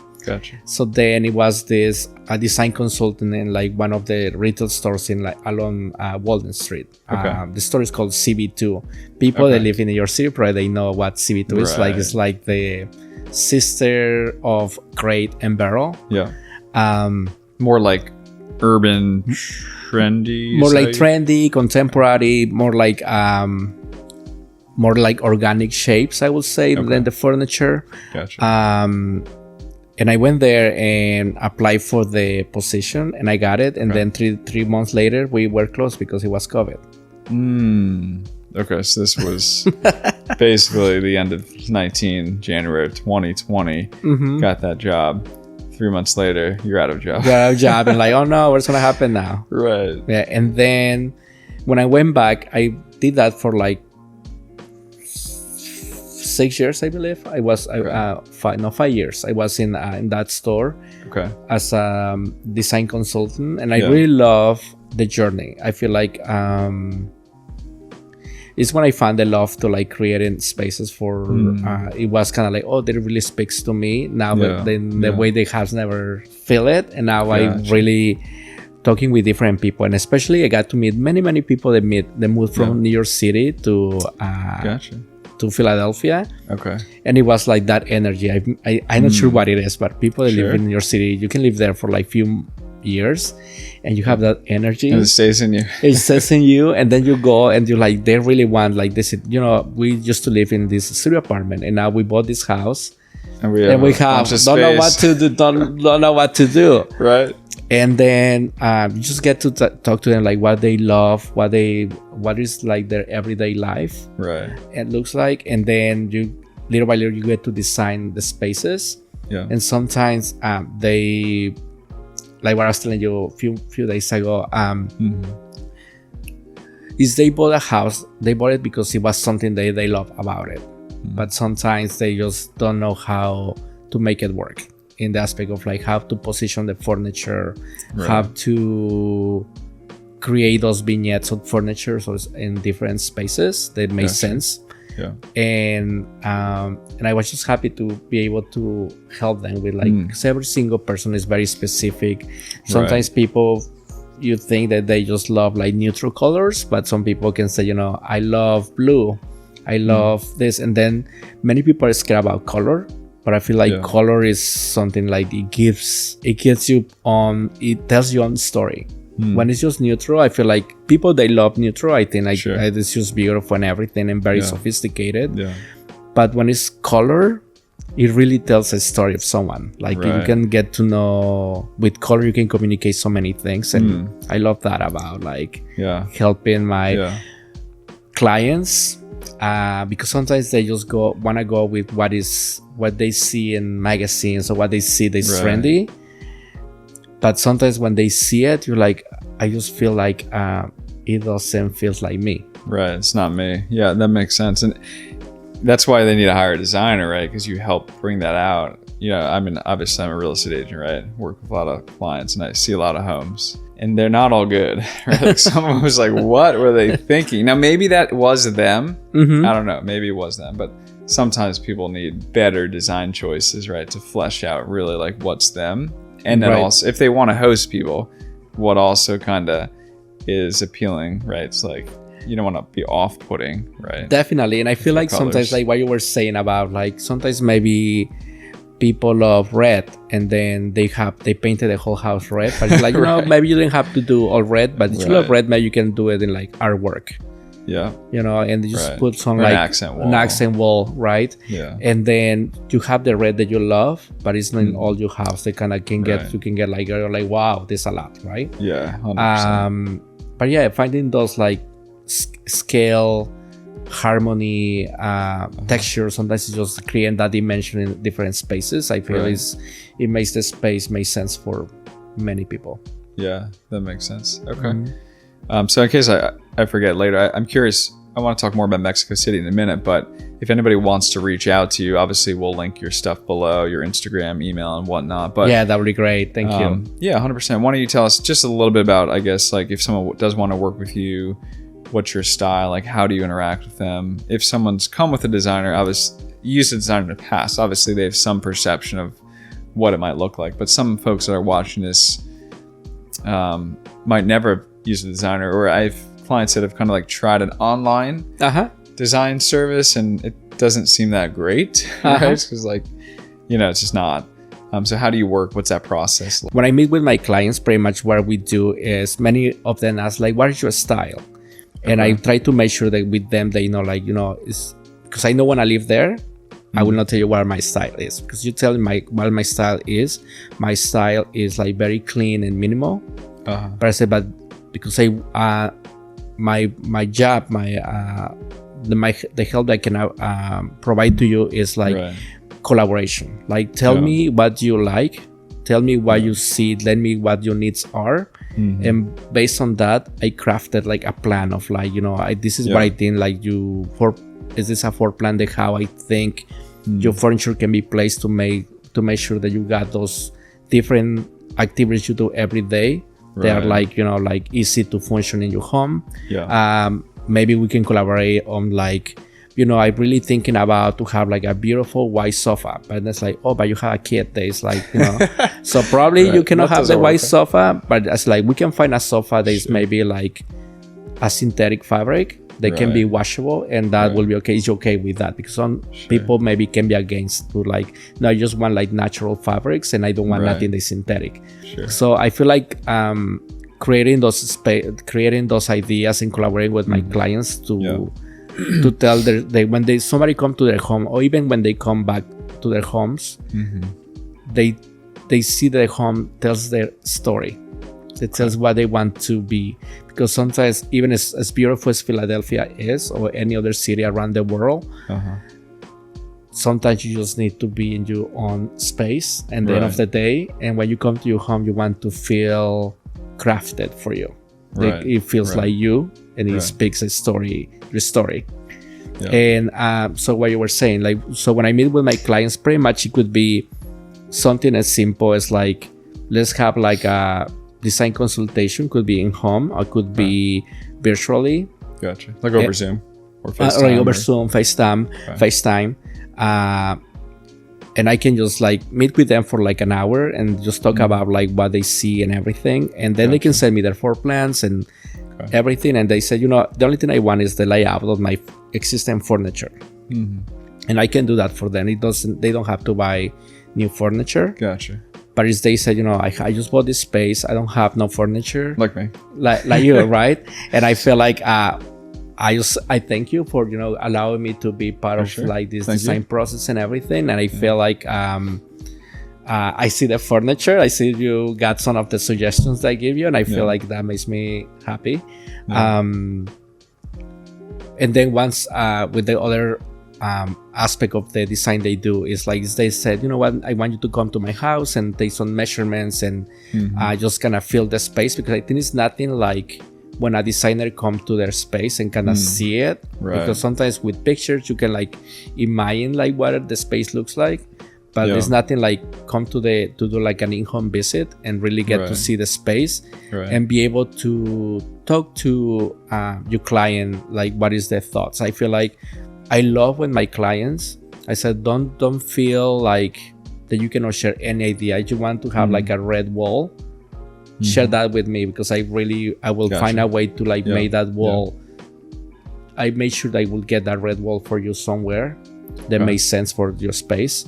So then it was a design consultant in like one of the retail stores in like along Walden Street. The store is called CB2. People that live in New York City probably they know what CB2 is like. It's like the sister of Crate and Barrel. More like urban, trendy. More like trendy, contemporary. More like organic shapes, I would say, than the furniture. And I went there and applied for the position, and I got it. And then three months later, we were closed because it was COVID. Okay, so this was basically the end of January of 2020. Got that job. 3 months later, you're out of job. And like, oh no, what's gonna happen now? Yeah, and then when I went back, I did that for like 6 years, I believe. I was 5 years. I was in that store as a design consultant, and I really love the journey. I feel like it's when I found the love to like creating spaces for. It was kind of like, oh, that really speaks to me now. The way they have never feel it, and now I really talking with different people, and especially I got to meet many people that moved from New York City to Philadelphia. And it was like that energy. I'm not sure what it is, but people that live in New York City, you can live there for like few years and you have that energy, and it stays in you. It stays in you, and then you go and you like, they really want, like this, we used to live in this studio apartment, and now we bought this house, and we have don't know what to do. Right. And then you just get to talk to them, like what they love, what is like their everyday life. It looks like, and then you little by little you get to design the spaces. And sometimes they, like what I was telling you a few days ago, is they bought a house. They bought it because it was something they love about it. But sometimes they just don't know how to make it work in the aspect of like how to position the furniture, how to create those vignettes of furniture in different spaces that make sense. And I was just happy to be able to help them with like, every single person is very specific. Sometimes people, you think that they just love like neutral colors, but some people can say, I love blue, I love this, and then many people are scared about color. But I feel like color is something like it tells you on story. When it's just neutral, I feel like people, they love neutral. I think like it's just beautiful and everything and very sophisticated. But when it's color, it really tells a story of someone. Like you can get to know, with color you can communicate so many things, and I love that about like helping my clients, because sometimes they just want to go with what they see in magazines or what they see that's trendy, but sometimes when they see it, you're like, I just feel like it doesn't feel like me. Right, it's not me. Yeah, that makes sense. And that's why they need to hire a designer, right? Because you help bring that out. You know, I mean, obviously I'm a real estate agent, right? Work with a lot of clients and I see a lot of homes and they're not all good, right? Like someone was like, what were they thinking? Now, maybe that was them. I don't know. Maybe it was them, but sometimes people need better design choices, right? To flesh out really like what's them. And then also if they want to host people, what also kind of is appealing, right? It's like, you don't want to be off-putting, right? Definitely. And I feel like sometimes like what you were saying about like sometimes maybe people love red and then they painted the whole house red, but it's like, you know, maybe you didn't have to do all red, but if you love red, maybe you can do it in like artwork. Yeah. You know, and you just put some like an accent wall, right? Yeah. And then you have the red that you love, but it's not in all your house. They kind of can get, you can get like, you're like, wow, there's a lot, right? Yeah. 100%. But yeah, finding those like scale, harmony, texture, sometimes it's just creating that dimension in different spaces. I feel it makes the space make sense for many people. Yeah, that makes sense. Okay. So in case I forget later, I'm curious, I want to talk more about Mexico City in a minute, but if anybody wants to reach out to you, obviously we'll link your stuff below, your Instagram, email, and whatnot. But yeah, that would be great. Thank you. Yeah, 100%. Why don't you tell us just a little bit about, I guess, like if someone does want to work with you, what's your style? Like, how do you interact with them? If someone's come with a designer, used a designer in the past, obviously they have some perception of what it might look like. But some folks that are watching this might never use a designer, or I have clients that have kind of like tried an online design service and it doesn't seem that great, right? Because like, you know, it's just not. So how do you work? What's that process like? When I meet with my clients, pretty much what we do is many of them ask like, what is your style? And I try to make sure that with them, they know, like, you know, it's because I know when I live there, I will not tell you what my style is, because you tell me what my style is. My style is like very clean and minimal. But I said, but because my job, the help that I can provide to you is like collaboration. Like, tell me what you like, tell me what you see, let me what your needs are. And based on that, I crafted like a plan of like, you know, this is what I think, like is this a floor plan that how I think your furniture can be placed to make sure that you got those different activities you do every day. They are like, you know, like easy to function in your home. Maybe we can collaborate on like, you know, I'm really thinking about to have like a beautiful white sofa, but that's like, oh, but you have a kid that is like, you know, so probably you cannot have the white sofa, but it's like we can find a sofa that is maybe like a synthetic fabric that can be washable, and that will be okay. It's okay with that, because some people maybe can be against to like, no, I just want like natural fabrics and I don't want nothing that's synthetic. So I feel like creating those ideas and collaborating with my clients to tell when somebody come to their home, or even when they come back to their homes, they see their home tells their story. It tells what they want to be, because sometimes even as beautiful as Philadelphia is, or any other city around the world, sometimes you just need to be in your own space at the end of the day. And when you come to your home, you want to feel crafted for you. Like, it feels like you, and it speaks a story, your story. And so what you were saying, like, so when I meet with my clients, pretty much it could be something as simple as like, let's have like a design consultation. Could be in home, or could be virtually. Gotcha. Like over Zoom or FaceTime. Or over Zoom, FaceTime. And I can just like meet with them for like an hour and just talk about like what they see and everything. And then they can send me their floor plans and everything. And they said, you know, the only thing I want is the layout of my existing furniture. And I can do that for them. They don't have to buy new furniture. Gotcha. But if they said, you know, I just bought this space, I don't have no furniture. Like me. Like you, right? And I feel like I thank you for allowing me to be part of like this design process and everything. And I feel like I see the furniture. I see you got some of the suggestions that I give you, and I feel like that makes me happy. And then once with the other aspect of the design they do is like they said, you know what, I want you to come to my house and take some measurements and just kind of fill the space, because I think it's nothing like when a designer comes to their space and kind of see it, because sometimes with pictures you can like imagine like what the space looks like, but there's nothing like come to do like an in-home visit and really get to see the space and be able to talk to your client, like what is their thoughts. I feel like I love when my clients, I said, don't feel like that you cannot share any idea. You want to have like a red wall, share that with me, because I will find a way to like make that wall. I made sure that I will get that red wall for you somewhere that makes sense for your space.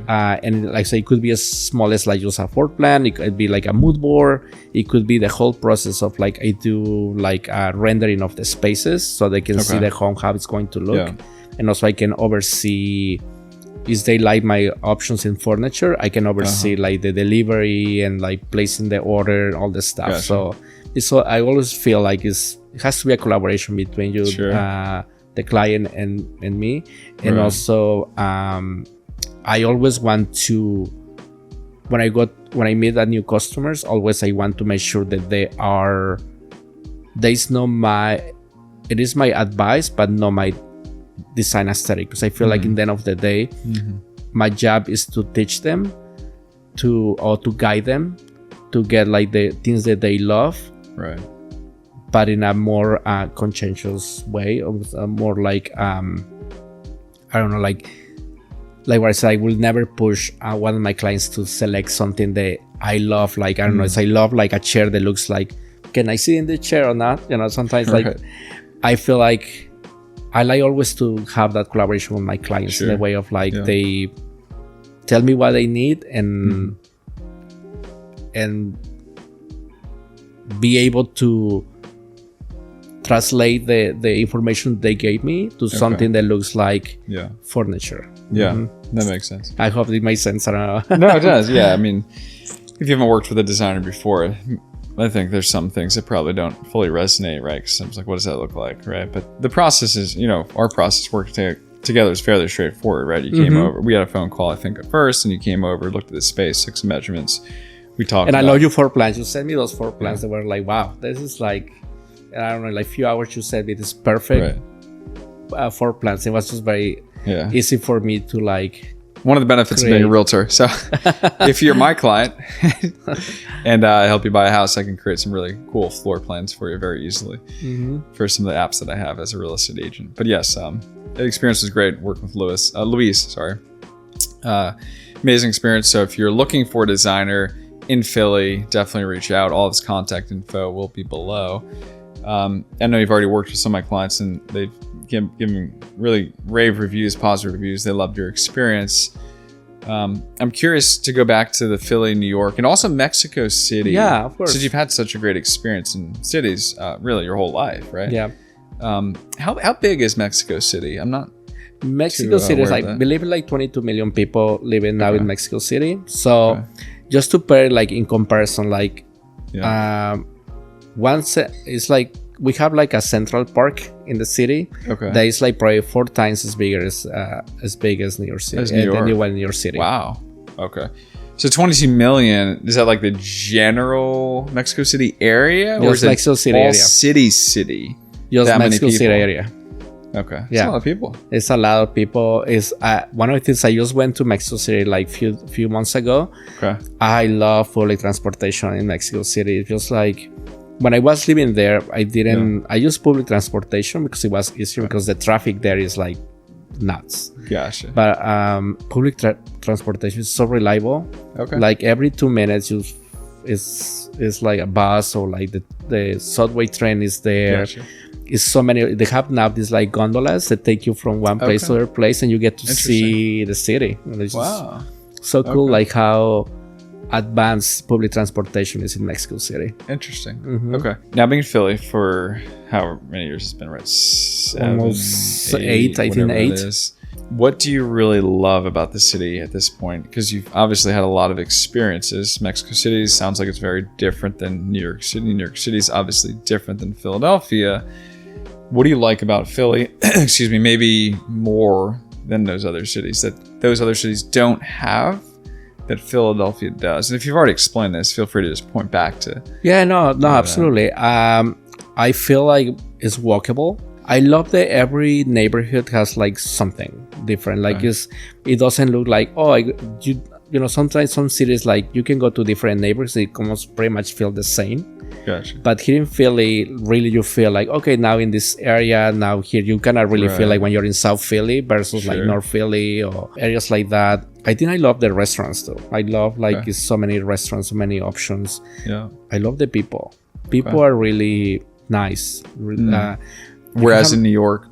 And like I say, it could be as small as like just a floor plan. It could be like a mood board. It could be the whole process of like I do like a rendering of the spaces so they can see the home, how it's going to look. And also I can oversee, if they like my options in furniture, I can oversee like the delivery and like placing the order, all the stuff. So I always feel like it has to be a collaboration between you, the client and me. And also I always want to, when I meet new customers, always I want to make sure that it is my advice, but not my design aesthetic, because I feel like in the end of the day, my job is to teach them or to guide them to get like the things that they love, but in a more conscientious way, or more like I don't know, like what I said, I will never push one of my clients to select something that I love. Like I don't know, I love like a chair that looks like, can I sit in the chair or not? Sometimes like I feel like I like always to have that collaboration with my clients in the way of like they tell me what they need and be able to translate the information they gave me to something that looks like furniture. That makes sense. I hope it makes sense. I don't know. No, it does. I mean, if you haven't worked with a designer before, I think there's some things that probably don't fully resonate, right? Because I was like, what does that look like, right? But the process is, our process working together is fairly straightforward, right? You came over, we had a phone call, I think, at first, and you came over, looked at the space, took some measurements, we talked. And I love your floor plans. You sent me those floor plans that were like, wow, this is like, I don't know, like a few hours you said it is perfect floor plans. It was just very easy for me to like. One of the benefits of being a realtor. So if you're my client and I help you buy a house, I can create some really cool floor plans for you very easily for some of the apps that I have as a real estate agent. But yes, the experience was great working with Luis. Amazing experience. So if you're looking for a designer in Philly, definitely reach out. All of his contact info will be below. I know you've already worked with some of my clients and they've given really rave reviews, positive reviews. They loved your experience. I'm curious to go back to the Philly, New York, and also Mexico City. Yeah, of course. Since you've had such a great experience in cities, really your whole life, right? Yeah. How big is Mexico City? I'm not. Mexico City is like, believe it, like 22 million people living now in Mexico City. So just to put it like in comparison, like once it's like we have like a Central Park in the city that is like probably 4 times as big as New York City. New York City. Wow. Okay. So 22 million, is that like the general Mexico City area? Or is it Mexico City all area. City? Just that Mexico City area. Okay. It's a lot of people. It's a lot of people. It's one of the things, I just went to Mexico City like few months ago. Okay. I love public transportation in Mexico City. It's just like, when I was living there, I used public transportation because it was easier because the traffic there is like nuts. Gotcha. But public transportation is so reliable. Okay. Like every 2 minutes is like a bus, or like the subway train is there. Gotcha. It's so many. They have now these like gondolas that take you from one place to other place, and you get to see the city. And it's wow. so cool. Like how advanced public transportation is in Mexico City. Interesting. Mm-hmm. Okay. Now being in Philly for how many years it's been, right? 7, almost 8, I think 8. What do you really love about the city at this point? Because you've obviously had a lot of experiences. Mexico City sounds like it's very different than New York City. New York City is obviously different than Philadelphia. What do you like about Philly? Excuse me, maybe more than those other cities that those other cities don't have that Philadelphia does? And if you've already explained this, feel free to just point back to. Yeah, no, absolutely. I feel like it's walkable. I love that every neighborhood has like something different. Like it doesn't look like you know, sometimes some cities like you can go to different neighborhoods, it almost pretty much feel the same. Gotcha. But here in Philly, really you feel like, okay, now in this area, now here you cannot really feel like when you're in South Philly versus like North Philly or areas like that. I think I love the restaurants though. I love like it's so many restaurants, so many options. Yeah. I love the people. People are really nice. Whereas in New York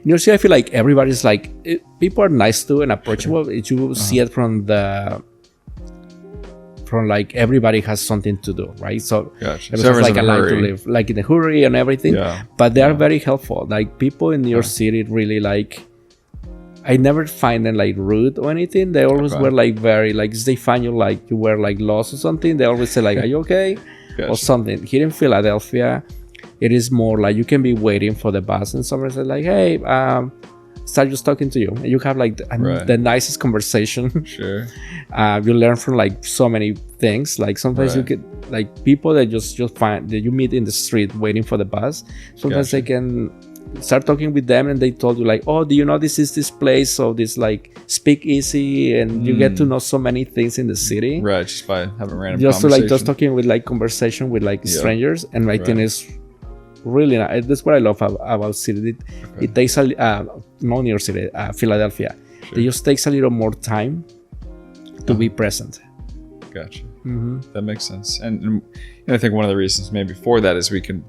City, I feel like everybody's like, people are nice too and approachable. You see it from like everybody has something to do, right? So everyone's like a life to live, like in a hurry and everything. Yeah. But they are very helpful. Like people in New York City really like, I never find them like rude or anything. They always were like very like, if they find you like you were like lost or something, they always say like, are you okay? Or something. Here in Philadelphia, it is more like you can be waiting for the bus and someone says like, hey, start just talking to you. And you have like the nicest conversation. Sure. You learn from like so many things. Like sometimes you get like people that just find that you meet in the street waiting for the bus. Sometimes they can start talking with them and they told you like, oh, do you know this is this place? So this like speak easy and you get to know so many things in the city. Right. Just by having random just to like just talking with like conversation with like strangers. And I think it's really nice. That's what I love about city. It takes no New York City, Philadelphia. It just takes a little more time to be present. Gotcha. That makes sense. And I think one of the reasons maybe for that is we can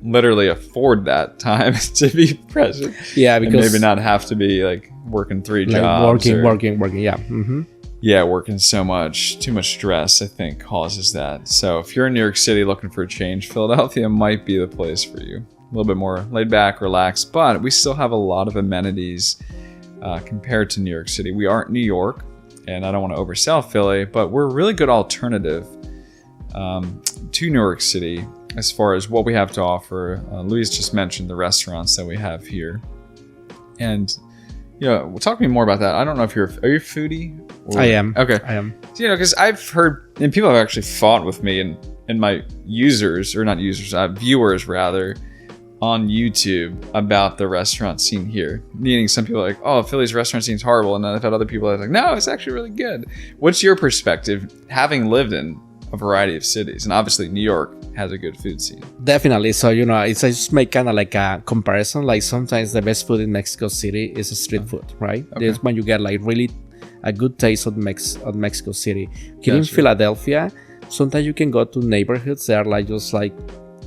literally afford that time to be present. Yeah, because and maybe not have to be like working 3 jobs. Working. Yeah. Yeah, working so much, too much stress, I think, causes that. So if you're in New York City looking for a change, Philadelphia might be the place for you. A little bit more laid back, relaxed, but we still have a lot of amenities compared to New York City. We aren't New York, and I don't want to oversell Philly, but we're a really good alternative to New York City as far as what we have to offer. Luis just mentioned the restaurants that we have here. And talk to me more about that. I don't know if are you a foodie? I am. Okay. I am. Because I've heard, and people have actually fought with me and my viewers rather, on YouTube about the restaurant scene here. Meaning some people are like, oh, Philly's restaurant scene's horrible. And then I've had other people that are like, no, it's actually really good. What's your perspective, having lived in a variety of cities? And obviously New York has a good food scene. Definitely. So, I just make kind of like a comparison. Like sometimes the best food in Mexico City is street food, right? Okay. That's when you get like really a good taste of Mexico City. Here in Philadelphia, sometimes you can go to neighborhoods that are like just like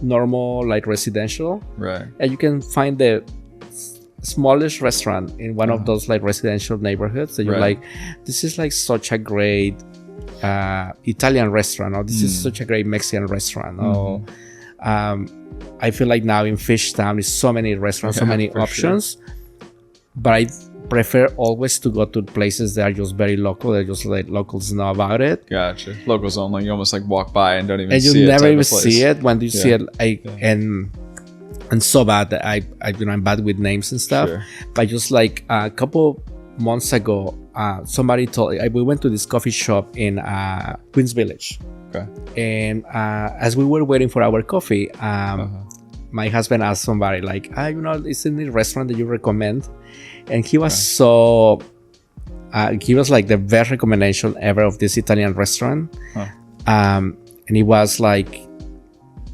normal, like residential. Right. And you can find the smallest restaurant in one of those like residential neighborhoods that you're like, this is like such a great Italian restaurant, or this is such a great Mexican restaurant. Or I feel like now in Fishtown there's so many restaurants, so many options. Sure. But I prefer always to go to places that are just very local, that just like locals know about it. Gotcha. Locals only. You almost like walk by and don't even see it. And you never even see it. When you see it, and so bad that I'm bad with names and stuff. Sure. But just like a couple months ago, somebody told we went to this coffee shop in Queens Village. Okay. And as we were waiting for our coffee, my husband asked somebody like, is there any restaurant that you recommend? And he was he was like the best recommendation ever of this Italian restaurant. And he was like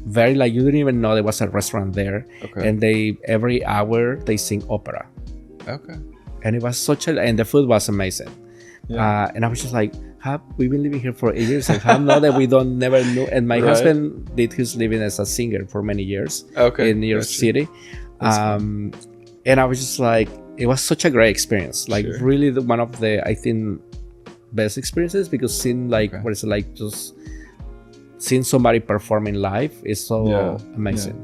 very like, you didn't even know there was a restaurant there. Okay. And every hour they sing opera. Okay. And it was and the food was amazing. Yeah. And I was just like, we've been living here for 8 years. Like, how know that we never knew? And my husband did his living as a singer for many years in New York City. And I was just like, it was such a great experience. Like really one of the, I think, best experiences, because seeing like what is it like, just seeing somebody performing live is so amazing.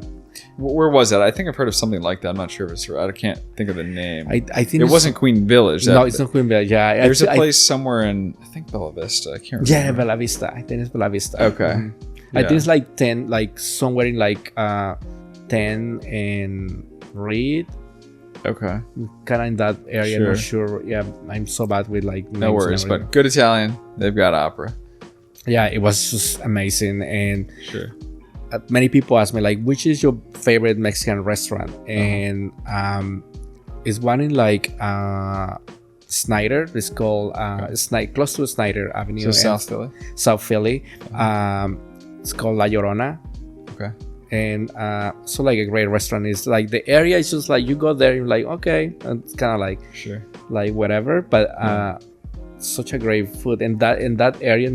Where was that? I think I've heard of something like that. I'm not sure if it's right. I can't think of the name. I think it wasn't Queen Village. No, it's not Queen Village. Yeah, there's a place somewhere in, I think, Bella Vista. I can't remember. Yeah, Bella Vista. I think it's Bella Vista. Okay. I think it's like 10, like somewhere in like 10 and Reed. Okay. Kind of in that area. Not sure. Yeah, I'm so bad with like names. No worries, but good Italian. They've got opera. Yeah, it was just amazing. And many people ask me like, which is your favorite Mexican restaurant? And it's one in like Snyder. It's called close to Snyder Avenue. So South Philly. South Philly. It's called La Llorona. Okay. And so like a great restaurant. Is like the area is just like you go there, you're like, okay, and it's kind of like like whatever, but such a great food. And that in that area,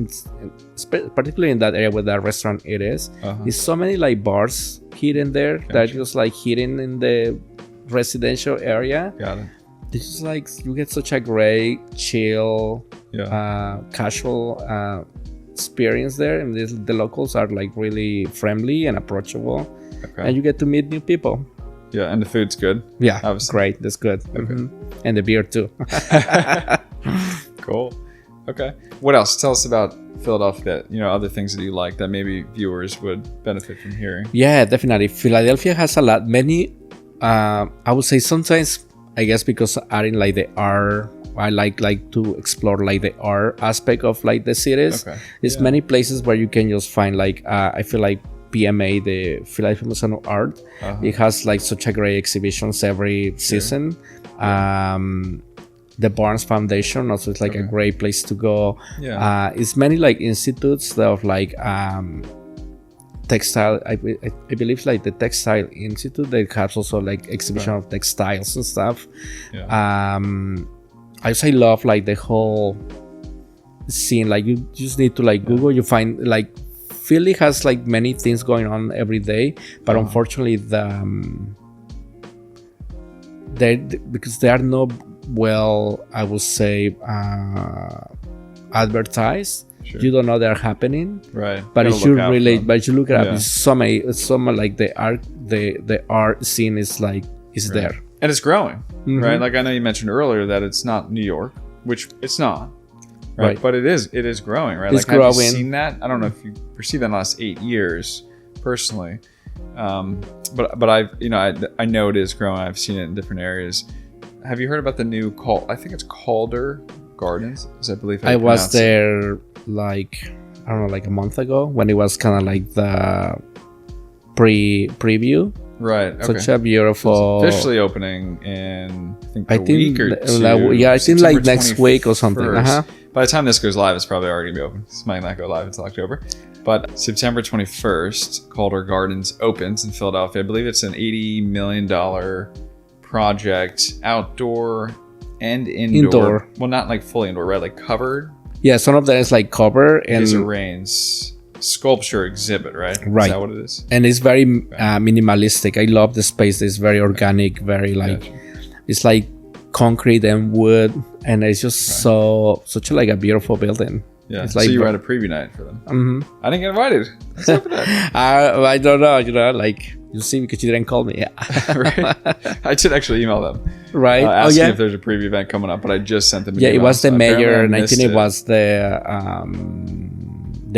particularly in that area where that restaurant it is, there's so many like bars hidden there that are just like hidden in the residential area. Got it. It's just like you get such a great chill, casual experience there, and the locals are like really friendly and approachable, and you get to meet new people. Yeah, and the food's good. Yeah, obviously. Great. That's good. And the beer too. Cool. Okay. What else? Tell us about Philadelphia. Other things that you like that maybe viewers would benefit from hearing. Yeah, definitely. Philadelphia has a lot. Many. I would say sometimes, I guess because adding like the art. I like to explore like the art aspect of like the cities. There's many places where you can just find like I feel like PMA, the Philadelphia Museum of Art, it has like such a great exhibitions every season. The Barnes Foundation also is like a great place to go. It's many like institutes of like textile. I believe like the Textile Institute, they have also like exhibition of textiles and stuff. I also love like the whole scene. Like you just need to like Google, you find like Philly has like many things going on every day, but unfortunately because they are not well, I would say, advertised. You don't know they're happening, right? But if you look at it, it's so many like the art scene is like there. And it's growing, right? Like I know you mentioned earlier that it's not New York, which it's not, right? But it is growing, right? It's like growing. Have you seen that? I don't know if you perceive that in the last 8 years, personally, but I know it is growing. I've seen it in different areas. Have you heard about the new I think it's Calder Gardens, I believe. I was there like I don't know, like a month ago when it was kind of like the preview. Right. Okay. Such a beautiful. So it's officially opening in I think a week or two. I think like next week or something. By the time this goes live, it's probably already gonna be open. This might not go live until October. But September 21st, Calder Gardens opens in Philadelphia. I believe it's an $80 million project, outdoor and indoor. Well, not like fully indoor, right? Like covered. Yeah, some of that is like covered and Lisa Rain's sculpture exhibit, right? Right. Is that what it is? And it's very minimalistic. I love the space. It's very organic, very like it's like concrete and wood, and it's just such like a beautiful building. Yeah. It's like, so you were at a preview night for them. I didn't get invited. What's up with that? I don't know. Like you see, because you didn't call me. Right. I did actually email them. Right. Asking if there's a preview event coming up, but I just sent them. It was the mayor, and I think it was the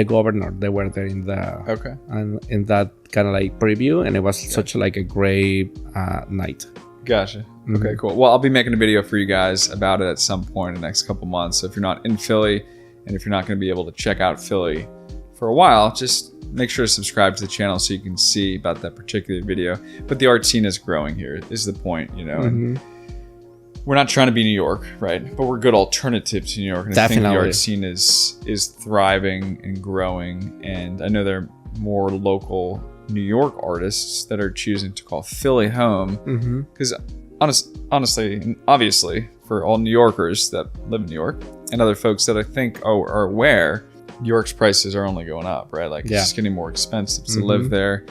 governor. They were there in the in that kind of like preview, and it was such like a great night. Gotcha. Okay, cool. Well, I'll be making a video for you guys about it at some point in the next couple months. So if you're not in Philly, and if you're not going to be able to check out Philly for a while, just make sure to subscribe to the channel so you can see about that particular video. But the art scene is growing here, is the point, and we're not trying to be New York, right? But we're good alternative to New York. And Definitely. I think the art scene is thriving and growing. And I know there are more local New York artists that are choosing to call Philly home. Because honestly, and obviously, for all New Yorkers that live in New York and other folks that I think are aware, New York's prices are only going up, right? Like it's just getting more expensive to live there.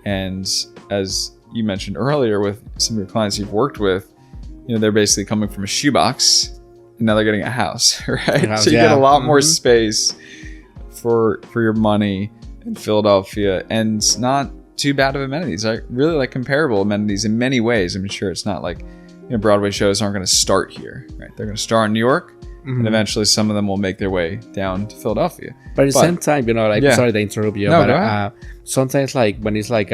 And as you mentioned earlier with some of your clients you've worked with, they're basically coming from a shoebox and now they're getting a house, right? So you get a lot more space for your money in Philadelphia, and it's not too bad of amenities. I really like comparable amenities in many ways. I'm sure it's not like, Broadway shows aren't going to start here, right? They're going to start in New York, and eventually some of them will make their way down to Philadelphia. But at the same time, sorry to interrupt you, but sometimes like when it's like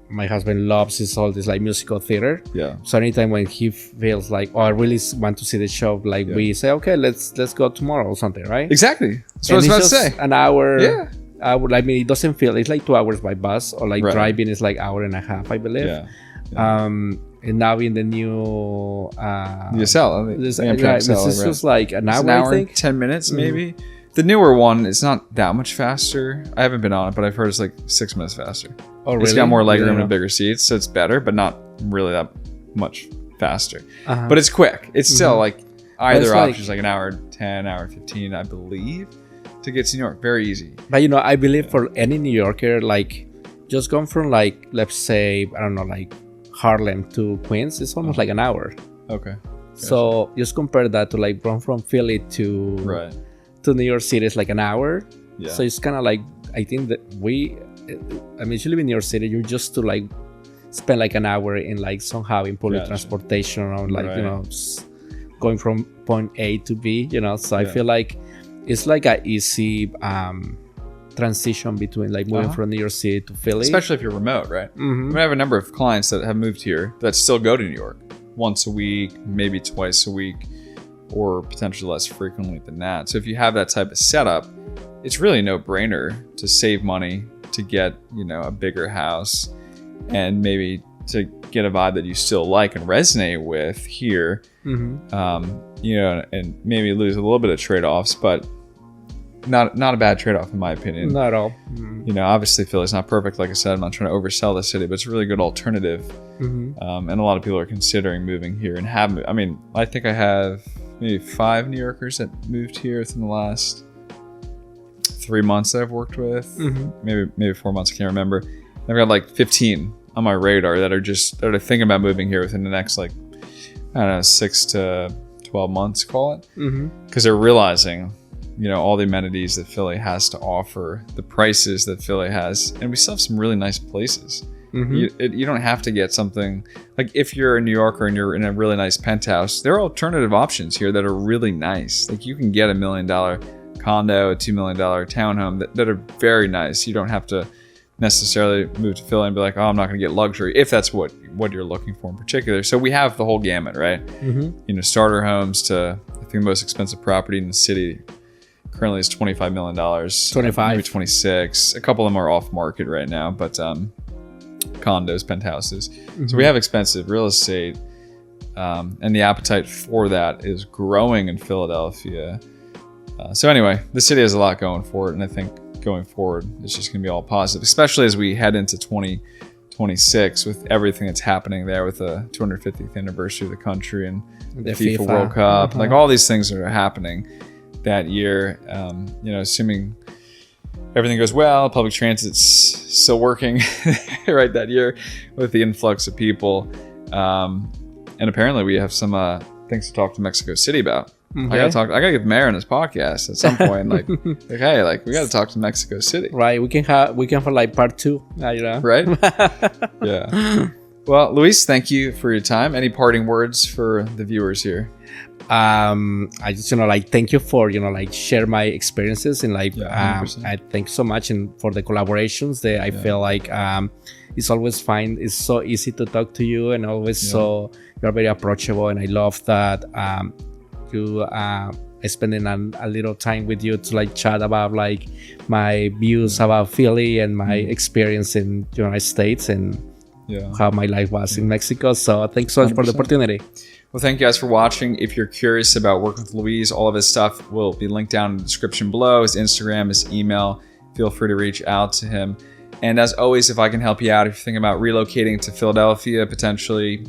my husband loves all this like musical theater. Yeah. So anytime when he feels like, I really want to see the show, like we say, okay, let's go tomorrow or something, right? Exactly. That's what I was about to say. An hour. Yeah. It doesn't feel. It's like 2 hours by bus, or like driving is like hour and a half, I believe. Yeah. And now in the new this is just like an hour, I think. 10 minutes maybe. The newer one is not that much faster. I haven't been on it, but I've heard it's like 6 minutes faster. Oh, really? It's got more legroom and bigger seats, so it's better, but not really that much faster. But it's quick. It's still like either option is like an hour 10, hour 15, I believe, to get to New York. Very easy. But I believe for any New Yorker, like just going from like, let's say, I don't know, like Harlem to Queens, it's almost like an hour. Okay. So just compare that to like run from Philly to New York City is like an hour. Yeah. So it's kind of like, I think that usually in New York City, you're just to like spend like an hour in like somehow in public transportation, or like, going from point A to B, so I feel like it's like a easy transition between like moving from New York City to Philly. Especially if you're remote, right? I have a number of clients that have moved here that still go to New York once a week, maybe twice a week, or potentially less frequently than that. So if you have that type of setup, it's really no brainer to save money, to get, a bigger house, and maybe to get a vibe that you still like and resonate with here, and maybe lose a little bit of trade-offs, but not a bad trade-off in my opinion. Not at all. Obviously Philly's not perfect, like I said. I'm not trying to oversell the city, but it's a really good alternative. And a lot of people are considering moving here and have moved. I mean, I think I have maybe 5 New Yorkers that moved here within the last 3 months that I've worked with. Maybe 4 months, I can't remember. I've got like 15 on my radar that are thinking about moving here within the next, like, I don't know, 6 to 12 months, call it, because they're realizing, all the amenities that Philly has to offer, the prices that Philly has, and we still have some really nice places. You don't have to get something like, if you're a New Yorker and you're in a really nice penthouse, there are alternative options here that are really nice. Like, you can get $1 million condo, a $2 million townhome that are very nice. You don't have to necessarily move to Philly and be like, I'm not going to get luxury, if that's what you're looking for in particular. So we have the whole gamut, right? Starter homes to, I think the most expensive property in the city currently is $25 million. 25. Maybe 26. A couple of them are off market right now, but condos, penthouses. So we have expensive real estate, and the appetite for that is growing in Philadelphia. So anyway, the city has a lot going for it, and I think going forward it's just going to be all positive, especially as we head into 2026 with everything that's happening there, with the 250th anniversary of the country and the FIFA World Cup. Like, all these things that are happening that year, assuming everything goes well, public transit's still working right that year with the influx of people, and apparently we have some things to talk to Mexico City about. I gotta get the mayor on this podcast at some point. Like, hey, like, we gotta talk to Mexico City. Right. We can have like part 2. Right. Yeah. Well, Luis, thank you for your time. Any parting words for the viewers here? I just thank you for share my experiences, and I thank you so much and for the collaborations. I feel like it's always fine. It's so easy to talk to you, and always so you're very approachable, and I love that you spending a little time with you to chat about my views about Philly and my experience in the United States and how my life was in Mexico. So thanks so much 100%. For the opportunity. Well, thank you guys for watching. If you're curious about working with Luis, all of his stuff will be linked down in the description below. His Instagram, his email. Feel free to reach out to him. And as always, if I can help you out, if you're thinking about relocating to Philadelphia, potentially,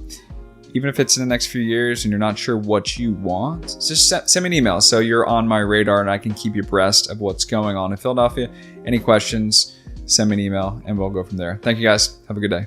even if it's in the next few years and you're not sure what you want, just send me an email so you're on my radar and I can keep you abreast of what's going on in Philadelphia. Any questions, send me an email and we'll go from there. Thank you guys. Have a good day.